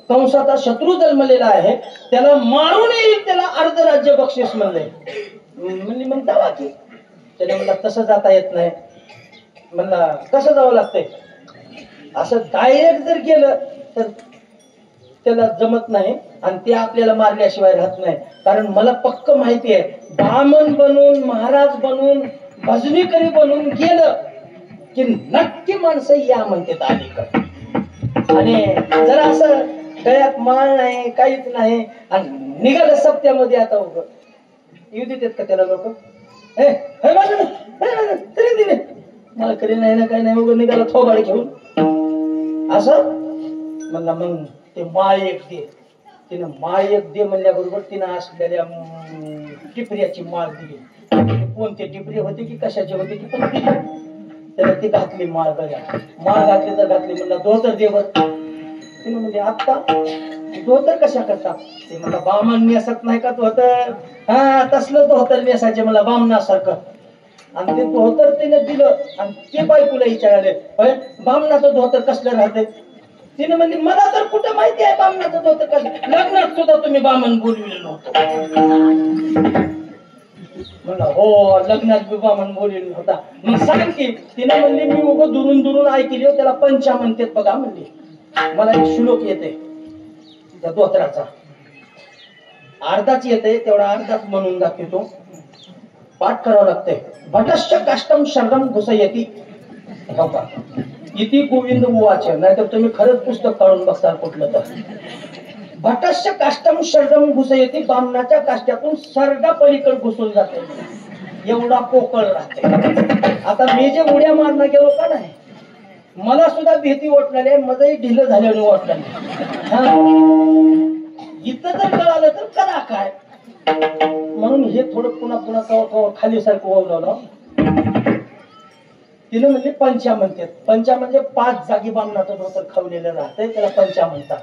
कंसाचा शत्रू जन्मलेला आहे, त्याला मारून येईल, त्याला अर्ध राज्य बक्षीस म्हणले. म्हणली मग जावा की. त्याने म्हणला तसं जाता येत नाही. म्हणला कसं जावं लागतंय? असं डायरेक्ट जर गेलं तर त्याला जमत नाही आणि ते आपल्याला मारल्याशिवाय राहत नाही. कारण मला पक्क माहिती आहे ब्राह्मण बनून महाराज बनून भजनीकरी बनून गेलं की नक्की माणसं या म्हणते अलीकडे. आणि जरा असं गळ्यात माळ नाही काहीच नाही आणि निघालं सप्त्यामध्ये आता उभं येऊ देतात का त्याला लोक? तरी दिले मला करी नाही ना काही नाही उभं निघालं थोबाड घेऊन असं म्हणला. मग ते माळ एक दे. तिनं माळ एक दे म्हणल्याबरोबर तिनं असलेल्या टिपऱ्याची माळ दिली. कोणते टिपरी होते की कशाची होती ती पण दिली. त्याला ती घातली माळ गळ्यात. माळ घातली तर घातली. म्हणला धोतर दे बर. तिनं म्हणजे आत्ता धोतर कशा करता? ते म्हणला बामण नेसत नाही का धोतर? हा तसलं धोतर नेसायचे मला बामणासारखं. आणि ते धोतर तिने दिलं आणि ते बायकोला विचारले बामणाचं धोतर कसलं राहते? तिने म्हणली मला तर कुठं माहिती आहे बामणाचं धोतर कसं. लग्नात सुद्धा तुम्ही बामण बोलविलेलं होतं. म्हणला हो लग्नात बी बामण बोलविलेला होता. मग सांग की. तिने म्हणली मी उगं दुरून दुरून ऐकली त्याला पंचा म्हणते बघा म्हणली. मला एक श्लोक येते त्या धोत्राचा अर्धाच येते तेवढा अर्धाच म्हणून दाखवतो. पाठ करावं लागतंय. भटश्च काष्टम शरणम घुसयती. हो का? इति गोविंद उवाच. नाहीतर तुम्ही खरंच पुस्तक काढून बघताल कुठलं तर. भटश्च काष्टम शरणम घुसयती. बामणाच्या काष्ट्यातून सरडा पलीकडे घुसून जाते. एवढा पोकळ राहते. आता मी जे उड्या मारणं गेलो का नाही, मला सुद्धा भीती वाटणार आहे. मलाही ढिलं झाल्याने वाटलं इथं जर कळालं तर करा काय. म्हणून हे थोडं पुन्हा पुन्हा कवा खाली सारखं ओळवलं. तिनं म्हणजे पंचा म्हणतात. पंचा म्हणजे 5 जागी बामणाचं धोतर खवलेलं राहतंय, त्याला पंचा म्हणतात.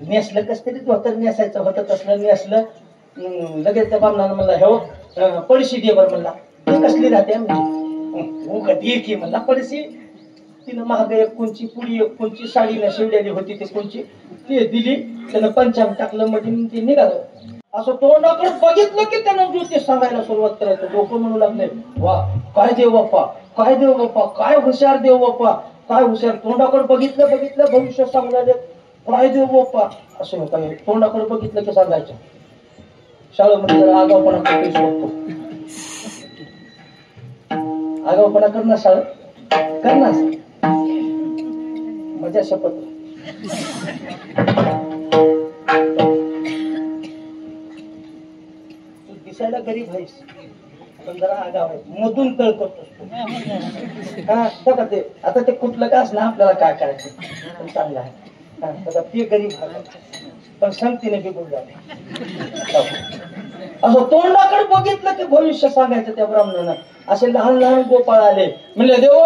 नेसलं कस तरी धोतर नेसायचं होतं, तसलं नेसलं. लगेच त्या बामणानं म्हणला हे पडशी दे बर म्हणला. ती कसली राहते दे की म्हणला पडशी. तिनं महाग एक कोणची पुडी एक कोणची साडीला शिवलेली होती ती कोणची ती दिली. त्यानं पंचांग टाकलं म्हणजे ते निघालं. असं तोंडाकडे बघितलं की त्यानं ज्योतिष सांगायला सुरुवात करायचं. लोक म्हणू लागले वा काय देव बाप्पा, काय देव बाप्पा, काय हुशार देव बाप्पा, काय हुशार. तोंडाकडे बघितलं भविष्य सांगायला काय देव बाप्पा असं काय. तोंडाकडे बघितलं की सांगायचं. शाळेमध्ये आगाऊपणा करतो. आगाऊपणा करणार शाळेत करणार मजा शपथ. तू दिसायला गरीब आहेस पण जरा आगाव आहे. मधून तळ करतोस हा ते. आता ते कुठलं का असणार आपल्याला काय करायचं पण चांगलं आहे. ते गरीब पण संगतीने बिघून झाले. असं तोंडाकडे बघितलं की भविष्य सांगायचं त्या ब्राह्मणानं. असे लहान लहान गोपाळ आले. म्हणले देव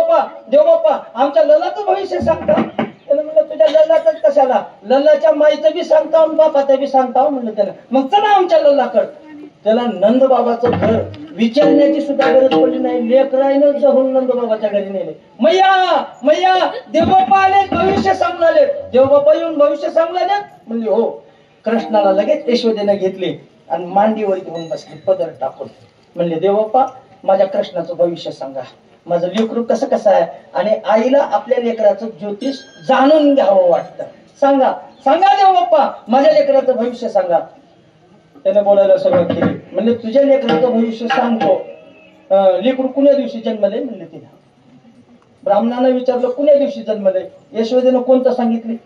बाप्पा आमच्या ललाचं भविष्य सांगता. त्यानं म्हणलं तुझ्या ललाच कशाला, ललाच्या माईचं बी सांगता बापाचं बी सांगता म्हणलं त्यानं. मग चला आमच्या ललाकड. त्याला नंदबाबाचं घर विचारण्याची सुद्धा गरज पडली नाही. लेकराईनं जाऊन नंदबाबाच्या घरी नेले. मैया देवबाप्पा आले भविष्य सांगणारे. देवबाप्पा येऊन भविष्य सांगणारे म्हणले हो. कृष्णाला लगेच यशोदेनं घेतले आणि मांडीवर घेऊन बसले पदर टाकून. म्हणले देवबाप्पा माझ्या कृष्णाचं भविष्य सांगा. माझं लेकरू कसं कसं आहे. आणि आईला आपल्या लेकराचं ज्योतिष जाणून घ्यावं वाटतं. सांगा देवबाप्पा माझ्या लेकराचं भविष्य सांगा. त्याने बोलायला सुरुवात केली. म्हणजे तुझ्या लेकराचं भविष्य सांगतो. लेकरू कुण्या दिवशी जन्मले म्हणले तिला. ब्राह्मणानं विचारलं कुण्या दिवशी जन्मले. यशोदेनं कोणतं सांगितले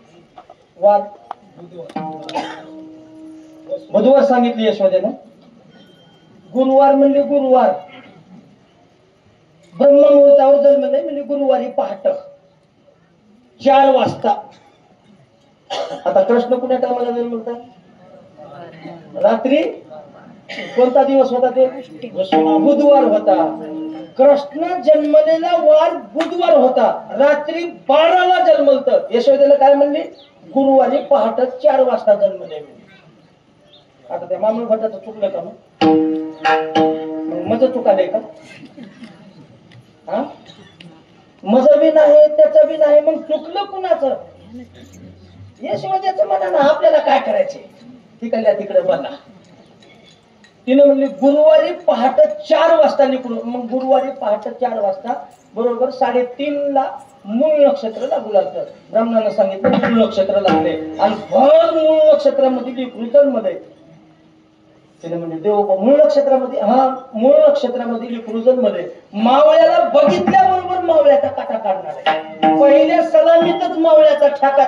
वार बुधवार सांगितले यशोदेनं. गुरुवार म्हणले गुरुवार. ब्रह्ममुहूर्तावर जन्मले म्हणजे गुरुवारी पहाट 4 वाजता. आता कृष्ण कुण्या टायमाला जन्मला रात्री. कोणता दिवस होता ते बुधवार होता. कृष्ण जन्मलेला वार बुधवार होता. रात्री 12ला जन्मलत. यशोदेला काय म्हणले गुरुवारी पहाटे 4 वाजता जन्मले. आता त्या मामूल भट्टाचं चुकलं का मग मज चुकाले का. मज बी नाही त्याचं बी नाही मग चुकलं कुणाचं. यशोदेचं म्हणा ना आपल्याला काय करायचे. तिकडल्या तिकडे बघा. तिने म्हणली गुरुवारी पहाटे 4 वाजता निघून. मग गुरुवारी पहाटे 4 वाजता बरोबर 3:30ला मूळ नक्षत्र लागू लागतं. ब्राह्मणानं सांगितलं मूळ नक्षत्र लागले आणि भर मूळ नक्षत्रामध्ये मध्ये तिने म्हणजे देव मूळ नक्षत्रामध्ये मूळ नक्षत्रामध्ये लिखरुजन मध्ये मावळ्याला बघितल्याबरोबर मावळ्याचा काटा काढणार आहे. पहिल्या सलामीतच मावळ्याचा ठाका.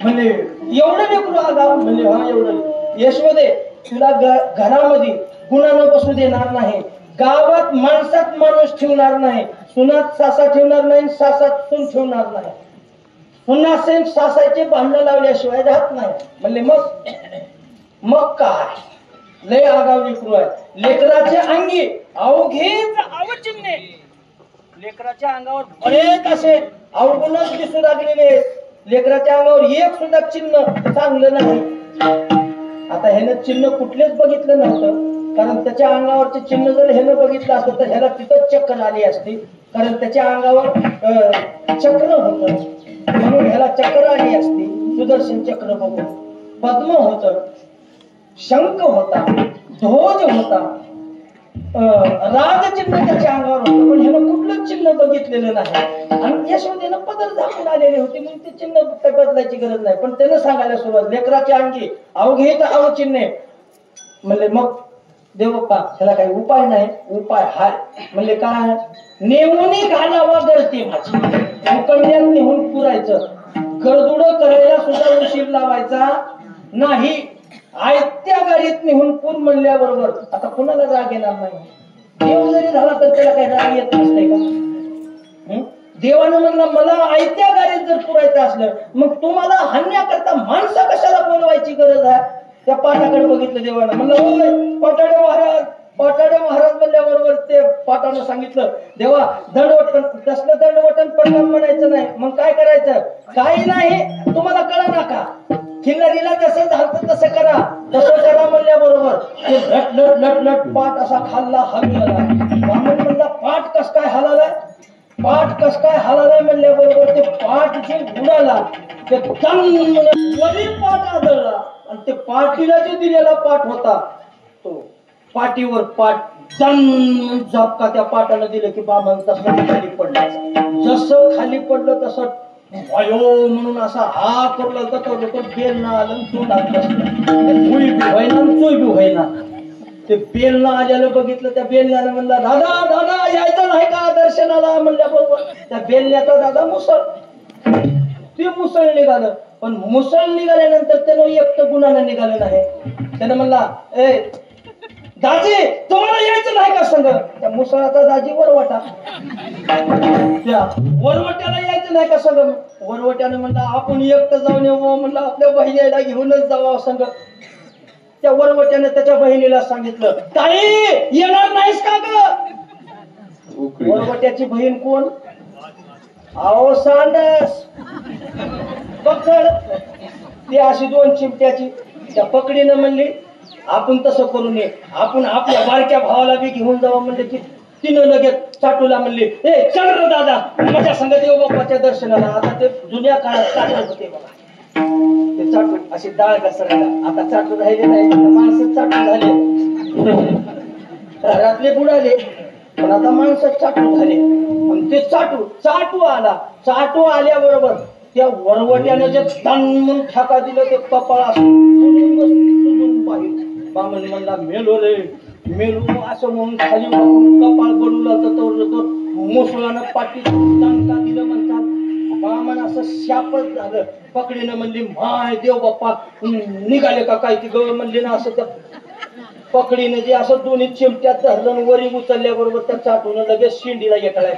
म्हणजे एवढं लेकरू आगाव. म्हणजे एवढं. यशोदे तुला घरामध्ये गुणानं बसू देणार नाही. गावात माणसात माणूस ठेवणार नाही. सुनात सासा ठेवणार नाही. सासात सून ठेवणार नाही. पुन्हा सेम सासाचे भांडण लावल्याशिवाय राहत नाही. म्हणले मग काय लय आगाव लेकरू आहे. लेकराच्या अंगी अवघेच आवचिन्हे. लेकराच्या अंगावर बरेच असे अवगुणच दिसू लागलेले. लेकराच्या अंगावर एक सुद्धा चिन्ह चांगलं नाही. आता ह्यानं चिन्ह कुठलेच बघितलं नव्हतं. कारण त्याच्या अंगावरचे चिन्ह जर ह्यानं बघितलं असतं तर ह्याला तिथंच चक्कर आली असती. कारण त्याच्या अंगावर चक्र होतं म्हणून ह्याला चक्कर आली असती. सुदर्शन चक्र बघून पद्म होतं, शंख होता, ध्वज होता, राजचिन्ह त्याच्या अंगावर होतं. पण ह्यानं कुठलंच चिन्ह बघितलेलं नाही. आणि यशोदेनं पदर झाकून आलेले होते म्हणून ते चिन्ह काही बदलायची गरज नाही. पण त्यानं सांगायला सुरुवात लेकराच्या अंगी अवघेत अवचिन्हे म्हणले मग देवप्पा ह्याला काही उपाय नाही. उपाय हाय म्हणले काय? नेऊनी घालावा गळती माझी, उकळण्यात नेऊन पुरायचं, गरदुड करायला सुद्धा उशीर लावायचा नाही. आयत्या गाडीत नेऊन पूर म्हणल्याबरोबर आता कुणाला राग येणार नाही? देव जरी झाला तर त्याला काही राग येत नसते का? देवानं म्हणला मला आयत्या गाडीत जर पुरायचं असलं मग तुम्हाला हाणण्याकरता माणसं कशाला बोलवायची गरज आहे? त्या पाटाकडे बघितलं देवानं, म्हणलं होय पाटाडे महाराज. पाटाडे महाराज म्हणल्याबरोबर ते पाटानं सांगितलं देवा दंडवटन तसलं दंडवटन परिणाम म्हणायचं नाही. मग काय करायचं? काही नाही तुम्हाला कळलं ना का? खिल्लारीला जसं झालं तसं करा, तसं करा म्हणल्याबरोबर ते लट लट लट लट पाट असा खाल्ला हलला. ब्राह्मण म्हणला पाट कस काय हलालाय? पाट कस काय हलालाय म्हणल्याबरोबर ते पाट जे उडाला ते वरी पाट आदळला आणि ते पाटीला जे दिलेला पाट होता तो पाटीवर पाट दन झपका त्या पाटानं दिलं की बामन तसं खाली पडलं. जसं खाली पडलं तसं वायो म्हणून असा हा करला तर बेल ना आलं तोंडात बसलं. मुळी बी व्हायना चोय बी व्हायना. ते बेल ना आल्याला बघितलं, त्या बेलण्यानं म्हणला दादा दादा यायचं नाही का दर्शनाला? म्हणल्याबरोबर त्या बेलण्याचा दादा मुसळ, ते मुसळ निघालं. पण मुसळ निघाल्यानंतर त्यानं एकटं गुणानं निघालं नाही. त्यानं म्हणला ए दाजी तुम्हाला यायचं नाही का संग? त्या मुसळाचा दाजी वरवटा, त्या वरवट्याला यायचं नाही का संग? वरवट्यानं म्हणला आपण एकटं जाऊन येऊ, म्हणलं आपल्या बहिणीला घेऊनच जावं संग. त्या वरवट्याने त्याच्या बहिणीला सांगितलं ताई येणार नाहीस का ग? वरवट्याची बहीण कोण? अहो सांडस पकड. ती अशी दोन चिमट्याची. त्या पकडीनं म्हणली आपण तसं करू नये, आपण आपल्या बारक्या भावाला बी घेऊन जावं. म्हणले की तिनं लगेच चाटूला म्हणली ए चल रे दादा माझ्या संग देव बाप्पाच्या दर्शनाला. आता ते जुन्या काळात चाटत होते बघा, ते चाटू अशी डाळ घसरायला. आता चाटू राहिले नाही, माणसं चाटू झाले. घरातले बुडाले पण आता माणसं चाटू झाले. आणि ते चाटू आला. चाटू आल्याबरोबर त्या वरवट्यानं जे तन म्हणून ठेका दिलं ते कपाळा सुजून पाहिजे. बामण म्हणला मेलो रे मेलो असं म्हणून खाली कपाळ बडू लागतं तर मुसळानं पाठी दणका दिलं म्हणतात. बामण असं शापच झालं. पकडीनं म्हणली माय देव बाप्पा निघाले का काय ती गवळ म्हणली ना. असं त्या पकडीने जे असं दोन्ही चिमट्यात धरलं वरी उचलल्याबरोबर त्या चाटून लगेच शिंडीला येटाळ्या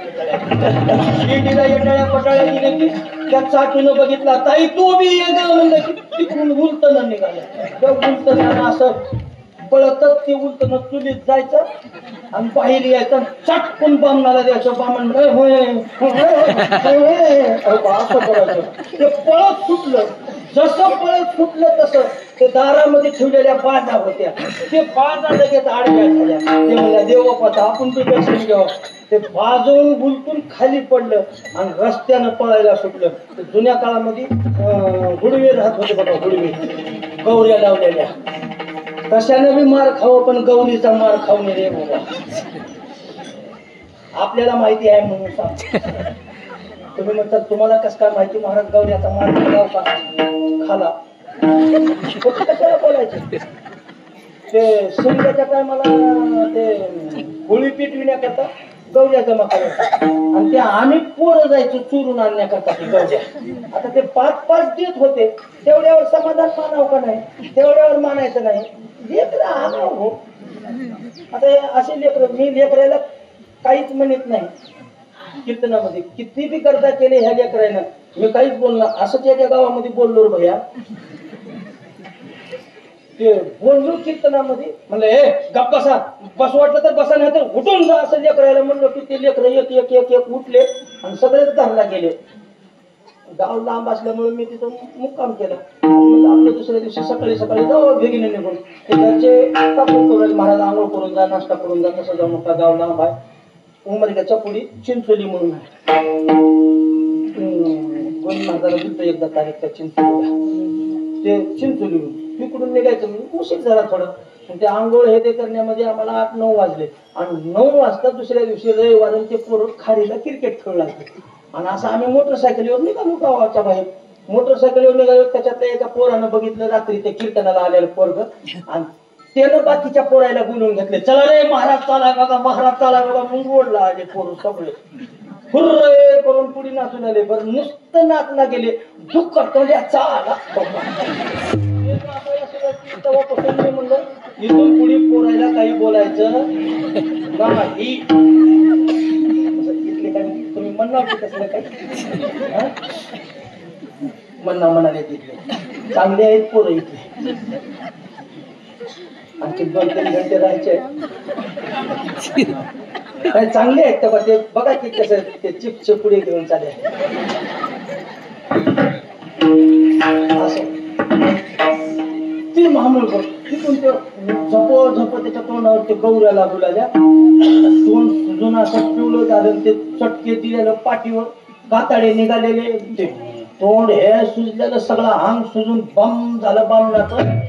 शिंडीला येटाळ्या पटाळ्या दिले की त्या चाटून बघितला ताई तू बी ये ग म्हणलं की तिकडून उलटणं निघालं. त्या उलटणं असं पळतच ते उलटणं चुलीत जायचं आणि बाहेर यायचं चटकून बामणाला द्यायचं. बामण असं करायचं. ते पळत सुटलं. जसं पळत सुटलं तसं ते दारामध्ये ठेवलेल्या बाजा होत्या, ते बाजा लगेच आडव्या झाल्या. ते म्हणल्या देवबाप्पा आपण बी दर्शन घ्यावं. ते बाजून बुलटून खाली पडलं आणि रस्त्यानं पळायला सुटलं. जुन्या काळामध्ये गुडवे राहत होते बघा, गुडवे गौऱ्या लावलेल्या. कशाने बी मार खावं पण गौरीचा मार खाऊ नये रे बाबा. आपल्याला माहिती आहे म्हणून सांग. तुम्ही म्हणतात तुम्हाला कसं काय माहिती महाराज गौऱ्याचा मार खालाव का? खाला. कशाला बोलायचे? ते शिंद्याच्या टायमाला ते होळी पेटविण्याकरता गौऱ्या जमा करायचा आणि त्या आम्ही पोरं जायचो चुरून आणण्याकरता ती गौऱ्या. आता ते 5-5 देत होते. तेवढ्यावर समाधान मानावं का नाही? तेवढ्यावर मानायचं नाही. लेकरं आणावं हो. आता असे लेकरं मी लेकरायला काहीच म्हणत नाही. कीर्तनामध्ये किती बी करता केले ह्या लेकरायनं मी काहीच बोलणार. असंच एका गावामध्ये बोललो रे भैया. ते बोललो कीर्तनामध्ये म्हणलं हे गप बसा, बस वाटलं तर बसा नाही तर उठून जा असं लेकरायला म्हणलो की ते लेकर एक एक एक एक उठले आणि सगळेच घरला गेले. गाव लांब असल्यामुळे मी तिथं मुक्काम केला. आपल्या दुसऱ्या दिवशी सकाळी सकाळी जाऊ भेगीने निघून ते घरचे कापून करून महाराज आंघोळ करून जा, नाश्ता करून जा, तसं जाऊ नका गाव लांब आहे. उमरग्याच्या पुढी चिंचोली म्हणून आहे. कोणी माझ्याला दिलतो एकदा तारीख त्या चिंचोलीला. ते चिंचोली तिकडून निघायचं म्हणजे उशीर झाला थोडं. ते आंघोळ हे ते करण्यामध्ये आम्हाला 8-9 वाजले आणि 9 वाजता दुसऱ्या दिवशी रविवारी ते पोरं खाडीला क्रिकेट खेळू लागले. आणि असं आम्ही मोटरसायकलीवर निघालो गावाच्या बाहेर. मोटरसायकलीवर निघालो त्याच्यातल्या एका पोरानं बघितलं रात्री ते कीर्तनाला आलेलं पोरग आणि त्यानं बाकीच्या पोरायला बोलवून घेतले. चला रे महाराज चाला बघा, महाराज चाला बघा. मग ओढला आले पोरं सगळे हुर्रे करून पुढे नाचून आले. बरं नुसतं नाचला गेले दुःख तोंड्या चाला. तेव्हापासून मी म्हणलं इथून पुढे पोरायला काही बोलायचं नाही. इथले काही तुम्ही म्हणणार की कसलं काही म्हणणं म्हणाले तिथले चांगले आहेत पोरं इथले. आणखी 2-3 घंटे राहायचे चांगले आहेत तेव्हा ते बघा की कसं ते चिपचे पुढे घेऊन चाले. असं ती महामूळ तिथून ते झप त्याच्या तोंडावर ते गौऱ्या लागू लागल्या. तोंड सुजून असं पिवलं झालं. ते चटके दिलेलं पाठीवर कातडे निघालेले. ते तोंड हे सुजलेलं सगळं अंग सुजून बम झालं. बामणाचं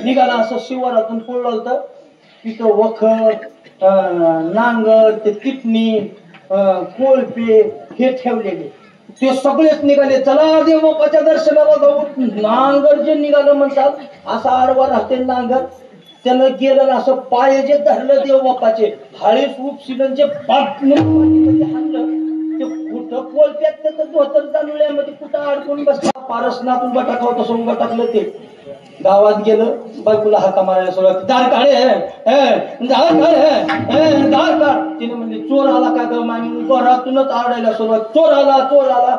निघाला असं शिवारातून पडलं होतं. तिथं वखर नांगर ते किटणी कोळपे हे ठेवलेले ते सगळेच निघाले. चला देव बाप्पाच्या दर्शनाला जाऊ. नांगर जे निघालं म्हणतात असा आडवा राहते नांगर. त्यानं गेलं असं पाय जे धरलं देव बाप्पाचे हाळीस उपसिलं जे हाणलं ते कुठं कोळप्यात त्याचं धोतर जाणवल्यामध्ये कुठं अडकून बसला. पारसनातून बटाका होता तसं उभं टाकलं. ते गावात गेलं बायकोला हाका मारायला सुरुवात. दार काढे दार काढ दार काढ. तिने म्हणजे चोर आला का ग घरातूनच आरडायला सुरुवात. चोर आला चोर आला.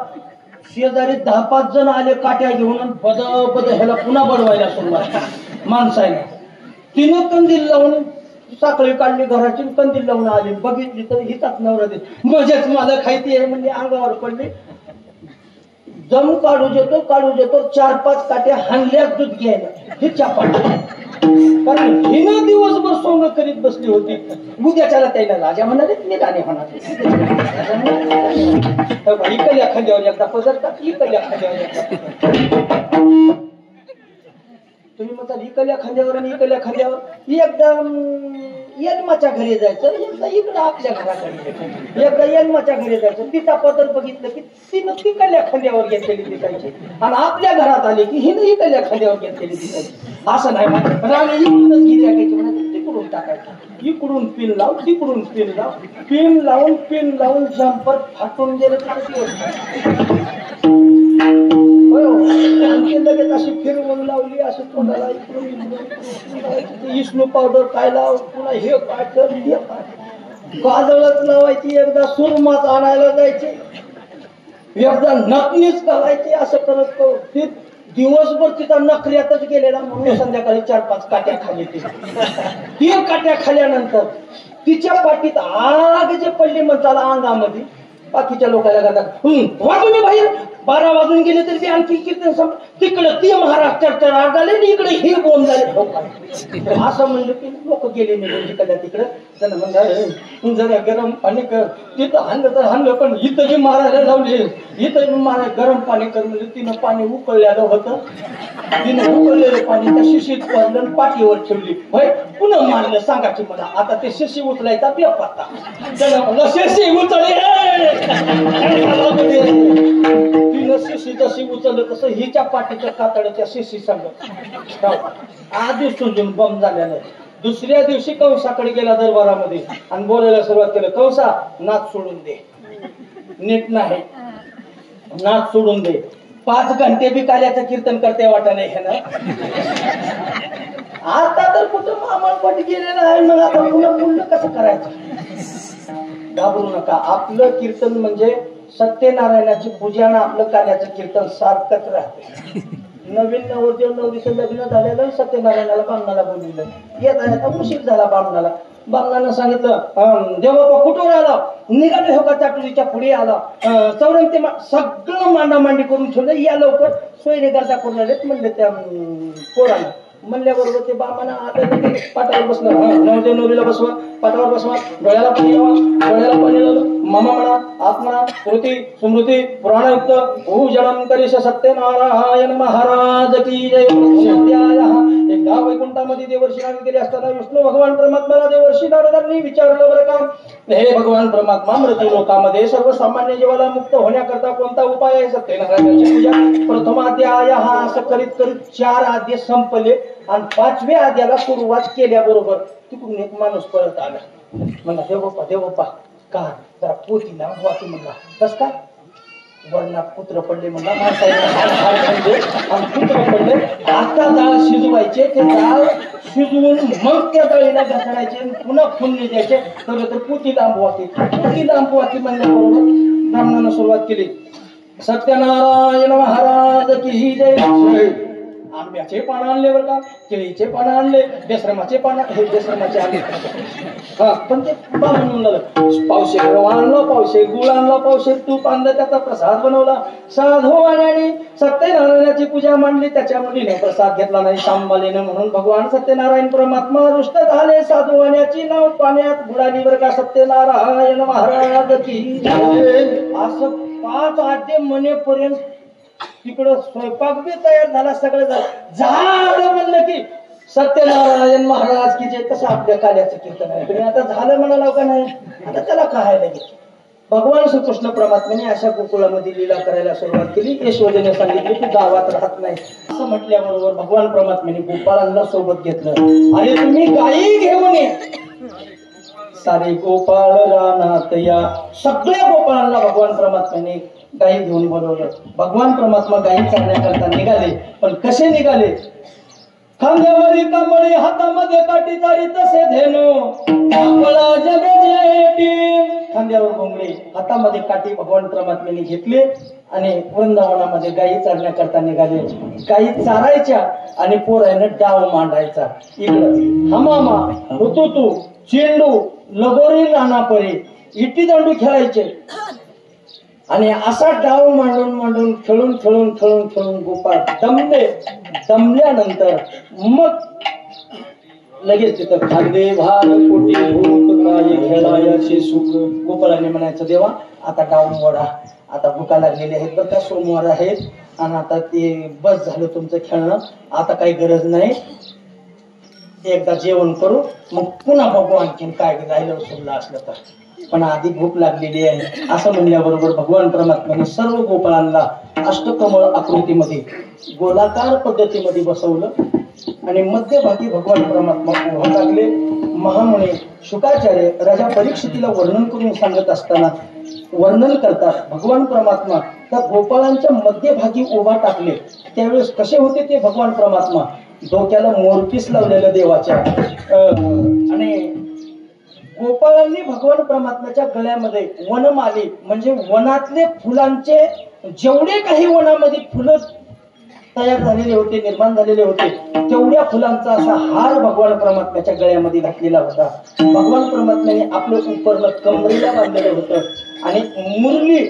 शेजारी 10-5 जण आले काट्या घेऊन बद ह्याला पुन्हा बडवायला सुरुवात माणसाने. तिनं कंदील लावून साखळी काढली घराची. कंदील लावून आली. बघितली तर हिचाच नवरा दे मजाच मला खायती आहे म्हणजे अंगावर पडली. जम काढू देतो 4-5 काट्या हाणल्या दूध घ्यायला हिच्या पाठी. कारण हिनं दिवसभर सोंग करीत बसली होती. उद्याच्याला त्याला राजा म्हणाले मी राणे होणार. इकल्या खांद्यावर एकदा पसरतात इकल्या खांद्यावर एकदा. तुम्ही म्हणता इकल्या खांद्यावर आणि इकल्या खांद्यावर. एकदा यन्माच्या घरी जायचं एकदा इकडं आपल्या घराकडे. एकदा यन्माच्या घरी जायचं. तिचा पदर बघितलं की तिनं तिकल्या खांद्यावर घेतलेली दिसायची आणि आपल्या घरात आले की हिनं इकल्या खांद्यावर घेतलेली दिसायची. असं नाही राणी इकडूनच गिरी टाकायची म्हणायचं तिकडून टाकायचं. इकडून पिन लाव तिकडून पिन लाव. पिन लावून जम्पर फाटून गेलं लगेच अशी फिरवून लावली. अशी तोंडाला इकडून इष्णू पावडर काय लाव पुन्हा हे काय कर हे काय गाजळच लावायची. एकदा सुरमाच आणायला जायचे. एकदा नकनीच करायची. असं करत करू ते दिवसभर तिचा नखऱ्यातच गेलेला. म्हणून संध्याकाळी 4-5 काट्या खाली. ती काट्या खाल्यानंतर तिच्या पाठीत आग जे पडली म्हणताला अंगामध्ये. बाकीच्या लोकांना करतात वाजून मी बाहेर 12 वाजून गेले तरी ते आणखी कीर्तन तिकडं ते महाराष्ट्रात राग झाले आणि इकडे हे बोंब झाले. असं म्हणलं की लोक गेले नाही तिकडल्या तिकडं. त्यांना म्हणलं जरा गरम पाणी कर. तिथं हाणलं तर हाणलं पण इथं जे मारायला लावले इथं मारा गरम पाणी कर म्हणजे तिनं पाणी उकळलेलं होतं. तिनं उकळलेलं पाणी त्या शिशीत पडलं पाठीवर ठेवली. होय पुन्हा मारलं सांगायची मला. आता ते शिशी उचलायचा बेपत्ता. त्याला म्हणलं शिशी उचलले. तिनं शिशी जशी उचललं तसं हिच्या पाठीच्या कातड्याच्या शिशी सांगत आधीच सुजून बम झालेलं. दुसऱ्या दिवशी कंसाकडे गेला दरबारामध्ये आणि बोलायला सुरुवात केलं. कंसा नाच सोडून दे. नीट नाही नाच सोडून दे. 5 घंटे बी काल्याचं कीर्तन करते वाटा नाही हे ना. आता तर कुठं मामापट गेलेलं आहे. मग आता पुन्हा बोलणं कसं करायचं. घाबरू नका. आपलं कीर्तन म्हणजे सत्यनारायणाची पूजा आणि आपलं कार्याचं कीर्तन सारखंच राहते. नवीन नवरदेव नवरीचं लग्न झालेलं सत्यनारायणाला बामणाला बोलवलं. येता उशीर झाला बामणाला. बामणानं सांगितलं देवबापा कुठवर आला. निघाले हो का चाटुरीच्या पुढे आला. चौरंग ते सगळं मांडामांडी करून ठेवलं. या लवकर सोयरे गर्दा करून आलेत म्हणले त्या पोराला. म्हणल्याबरोबर ते बामाना आलं पाटावर बसलं. नवरदेव नवरीला बसवा पाटावर बसवा. डोळ्याला पाणी लावा. डोळ्याला पाणी लावलं. मामा म्हणा आत्मा स्मृती स्मृती पुराणयुक्त भूजनम करिष सत्यनारायण महाराज की जय. त्या वैकुंठामध्ये देवर्षी नारद गेले असताना विष्णू भगवान परमात्म्याला देवर्षी नारदांनी विचारलं बरं का, हे भगवान परमात्मा, मृत्यू लोकामध्ये सर्वसामान्य जीवाला मुक्त होण्याकरता कोणता उपाय आहे? सत्यनारायणाची पूजा. प्रथमाध्याय हा असं करीत करीत 4 आद्य संपले आणि 5व्या आद्याला सुरुवात केल्याबरोबर तिकडून एक माणूस परत आला. म्हणला, देव बाप्पा का जरा पोतीला वाटी म्हणला. कस काय? वरना पुत्र पडले म्हणला, पुत्र पडले. आता डाळ शिजवायचे, ते डाळ शिजवून मग त्या डाळीला घासायचे, पुन्हा फुलले द्यायचे, तर पोती लांबवाती. पोती लांबवाती म्हणल्याबरोबर ब्राह्मणानं सुरुवात केली. सत्यनारायण महाराज की जय. आंब्याचे पानं आणले बरं का, केळीचे पानं आणले, बेसरमाचे पानं, हे बेसरमाचे आणले. हा, पण ते बनवून पावशे रवा आणला, पावशे गुळ आणला, पावशे तूप आणलं, त्याचा प्रसाद बनवला. साधूवाण्याने सत्यनारायणाची पूजा मांडली. त्याच्या मुलीने प्रसाद घेतला नाही सांभाळीने, म्हणून भगवान सत्यनारायण परमात्मा रुष्ट झाले. साधूवाण्याची नाव पाण्यात बुडाली बरं का. सत्यनारायण महाराज की असं 5 आद्य म्हणेपर्यंत तिकडं स्वयंपाक बी तयार झाला, सगळं झालं म्हणलं की सत्यनारायण महाराज की जे. तसं आपल्या काल्याचं कीर्तन आहे. तुम्ही आता झालं म्हणाला का नाही, आता त्याला काय लागेल. भगवान श्रीकृष्ण परमात्म्याने अशा गोकुळामध्ये लीला करायला सुरुवात केली. यशोदेने सांगितले की गावात राहत नाही. असं म्हटल्याबरोबर भगवान परमात्म्याने गोपाळांना सोबत घेतलं आणि तुम्ही गायी घेऊन ये. सारे गोपाळ रानात या. सगळ्या गोपाळांना भगवान परमात्म्याने गायी घेऊन बोलवलं. भगवान परमात्मा गायी चालण्याकरता निघाले. पण कसे निघाले? खांद्यावरी कमळी, हातामध्ये काठी, चारी तसे धेनू, खांद्यावर घोंगडे, हातामध्ये काठी भगवान परमात्म्याने घेतले आणि वृंदावनामध्ये गायी चालण्याकरता निघाले. गायी चारायच्या आणि पोरायनं डाव मांडायचा. इकडं हमामा, हुतुतू, चेंडू, लगोरी, रानापरी, इटी दांडू खेळायचे. आणि असा डाव मांडून खेळून गोपाळ दमल्यानंतर मग लगेच तिथं खांदे भार कोटी भूत काय खेळायचे सुख. गोपाळाने म्हणायचं, देवा आता डाव मोडा, आता भुका लागलेली आहेत बरं का, सोमवार आहेत आणि आता ते बस झालं तुमचं खेळणं, आता काही गरज नाही, एकदा जेवण करू मग पुन्हा बघू आणखीन काय राहिलं सुरलं असलं तर. पण आधी भूक लागलेली आहे. असं म्हणल्याबरोबर भगवान परमात्म्याने सर्व गोपाळांना अष्टकमळ आकृतीमध्ये गोलाकार पद्धतीमध्ये बसवलं आणि मध्यभागी भगवान परमात्मा उभा टाकले. महामुनी शुकाचार्य राजा परीक्षितीला वर्णन करून सांगत असताना वर्णन करतात, भगवान परमात्मा त्या गोपाळांच्या मध्यभागी उभा टाकले. त्यावेळेस कसे होते ते भगवान परमात्मा? डोक्याला मोरपीस लावलेलं देवाच्या आणि गोपाळांनी भगवान परमात्म्याच्या गळ्यामध्ये वनमाली म्हणजे वनातले फुलांचे जेवढे काही वनामध्ये फुलं तयार झालेले होते, निर्माण झालेले होते, तेवढ्या फुलांचा असा हार भगवान परमात्म्याच्या गळ्यामध्ये घातलेला होता. भगवान परमात्म्याने आपलं उपरलं कमरेला बांधलेलं होतं आणि मुरली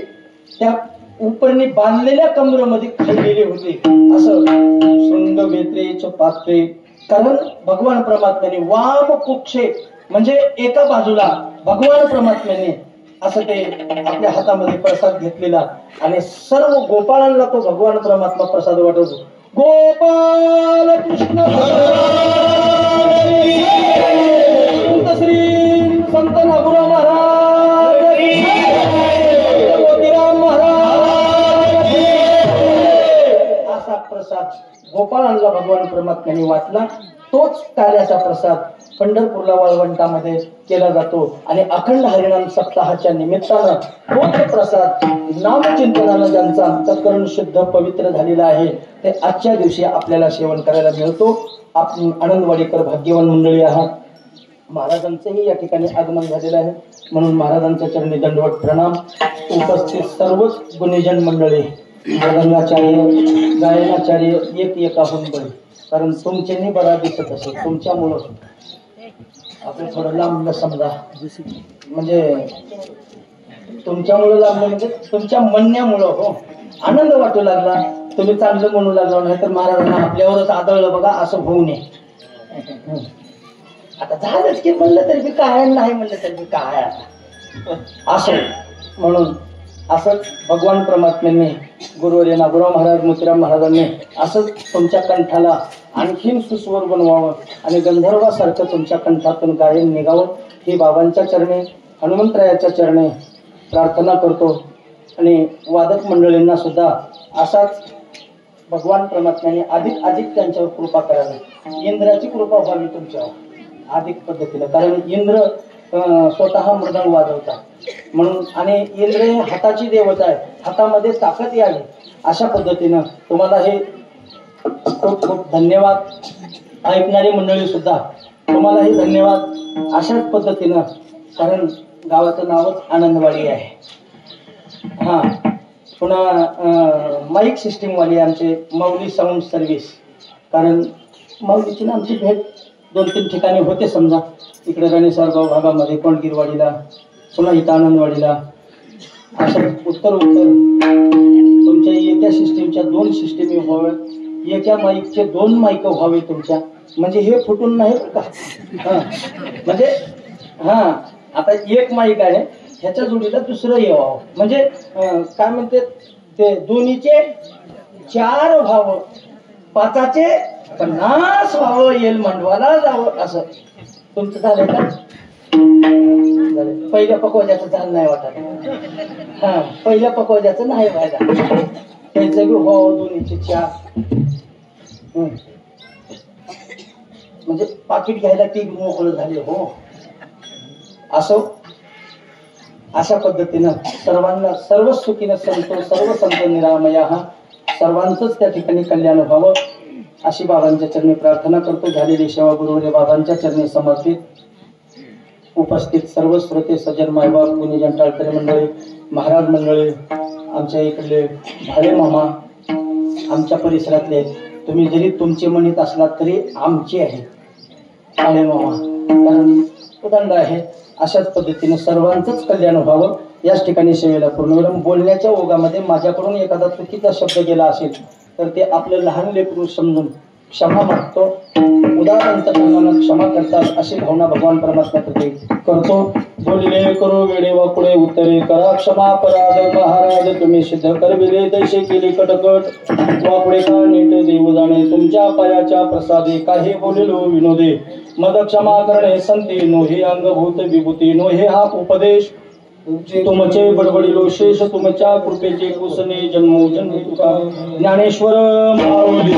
त्या उपरणी बांधलेल्या कमरेमध्ये खाल्लेले होते. असं शृंग वेत्रेच पात्रे. कारण भगवान परमात्म्याने वाम कुक्षे म्हणजे एका बाजूला भगवान परमात्म्याने असं ते आपल्या हातामध्ये प्रसाद घेतलेला आणि सर्व गोपाळांना तो भगवान परमात्मा प्रसाद वाटवतो. गोपाल कृष्ण श्री संत नागुराव महाराज, मोतीराम महाराज, असा प्रसाद गोपाळांना भगवान परमात्म्याने वाटला. तोच काल्याचा प्रसाद पंढरपूरला वाळवंटामध्ये केला जातो आणि अखंड हरिनाम सप्ताहाच्या निमित्तानं तोच प्रसाद नामचिंतनानं ज्यांचा अंतःकरण शुद्ध पवित्र झालेला आहे ते आजच्या दिवशी आपल्याला सेवन करायला मिळतो. आपण आनंदवाडीकर भाग्यवान मंडळी आहात. महाराजांचंही या ठिकाणी आगमन झालेलं आहे म्हणून महाराजांच्या चरणी दंडवत प्रणाम. उपस्थित सर्वच गुणीजन मंडळी, मृदंगाचार्य, गायनाचार्य एक होऊन बरे, कारण तुमच्यानी बरा दिसत असेल. तुमच्यामुळं आपण थोडं लांबलं समजा, म्हणजे तुमच्यामुळं लांबलं म्हणजे तुमच्या म्हणण्यामुळं हो आनंद वाटू लागला. तुम्ही चांगलं म्हणू लागला नाही तर महाराजांना आपल्यावरच आदळलं बघा असं होऊ नये. आता झालंच की म्हणलं तरी बी काय, नाही म्हणलं तरी बी काय, आता असं म्हणून असंच भगवान परमात्म्यांनी गुरुवर्य नागुराव महाराज, मोतीराम महाराजांनी असंच तुमच्या कंठाला आणखीन सुस्वर बनवावं आणि गंधर्वासारखं तुमच्या कंठातून गायन निघावं ही बाबांच्या चरणी हनुमंतरायाच्या चरणी प्रार्थना करतो। आणि वादक मंडळींना सुद्धा असाच भगवान परमात्म्याने अधिक त्यांच्यावर कृपा करावी, इंद्राची कृपा व्हावी तुमच्यावर अधिक पद्धतीने, कारण इंद्र स्वतः मृदंग वाजवतात म्हणून, आणि इंद्र हे हाताची देवता आहे, हातामध्ये ताकद यावी अशा पद्धतीनं तुम्हाला हे खूप खूप धन्यवाद। ऐकणारी मंडळी सुद्धा तुम्हालाही धन्यवाद अशाच पद्धतीनं, कारण गावाचं नावच आनंदवाडी आहे। हां, पुन्हा माईक सिस्टीमवाली आमचे माऊली साऊंड सर्व्हिस, कारण माऊलीची ना आमची भेट 2-3 ठिकाणी होते समजा, इकडे रणेसारगाव भागामध्ये कोंडगिरवाडीला, पुन्हा इथं आनंदवाडीला, अशा उत्तर तुमच्या एका सिस्टीमच्या 2 सिस्टीम व्हाव्यात, एका माईकचे 2 माईक व्हावे तुमच्या, म्हणजे हे फुटून नाही का। हां, म्हणजे हां आता एक माईक आहे ह्याच्या जोडीला दुसरं यावं, म्हणजे काय म्हणते ते दोन्हीचे 4 व्हावं, 5चे 50 व्हावं, येल मांडवाला जावं असं तुमचं झालंय का? पहिल्या पकवाजाचं झालं नाही वाटत। हा, पहिल्या पकवाजाचं नाही व्हायला, त्याचं बी व्हावं दोन्हीचे 4, म्हणजे पाकिट घ्यायला ती मोकळं झाले हो। असं अशा पद्धतीनं सर्वांना सर्व सुखीनं संतो सर्व संत निरामया, सर्वांचंच त्या ठिकाणी कल्याण व्हावं अशी बाबांच्या चरणी प्रार्थना करतो। झालेली सेवा गुरुवर्य बाबांच्या चरणी समर्पित। उपस्थित सर्व श्रोते सज्जन मायबाप गुणीजन टाळकरी मंडळी, महाराज मंडळी, आमच्या इकडले भाले मामा, आमच्या परिसरातले, तुम्ही जरी तुमचे म्हणत असलात तरी आमचे आहे भाले मामा, कारण उदंड आहे। अशाच पद्धतीने सर्वांचंच कल्याण व्हावं याच ठिकाणी सेवेला पूर्ण। बोलण्याच्या ओघामध्ये माझ्याकडून एखादा चुकीचा शब्द गेला असेल तर ते आपलं लहान लेकरू समजून क्षमा मागतो, उदाहरण क्षमा करतात अशी भावना भगवान परमात्म्याकडे करतो। बोलिले करो वेडे वाकुळे उत्तरे करा क्षमा अपराध, महाराज तुम्ही सिद्ध करविले तैसे केले कटकट, वाकुळे का नीट देव जाणे तुमच्या पायाच्या प्रसादे, काही बोलिलो विनोदे मद क्षमा करणे संती नोहे, अंगभूत विभूती नोहे हा उपदेश, तुमचे बडबडिलो शेष तुमच्या कृपेचे कुसने जन्मो जन्म तुका ज्ञानेश्वर माऊली।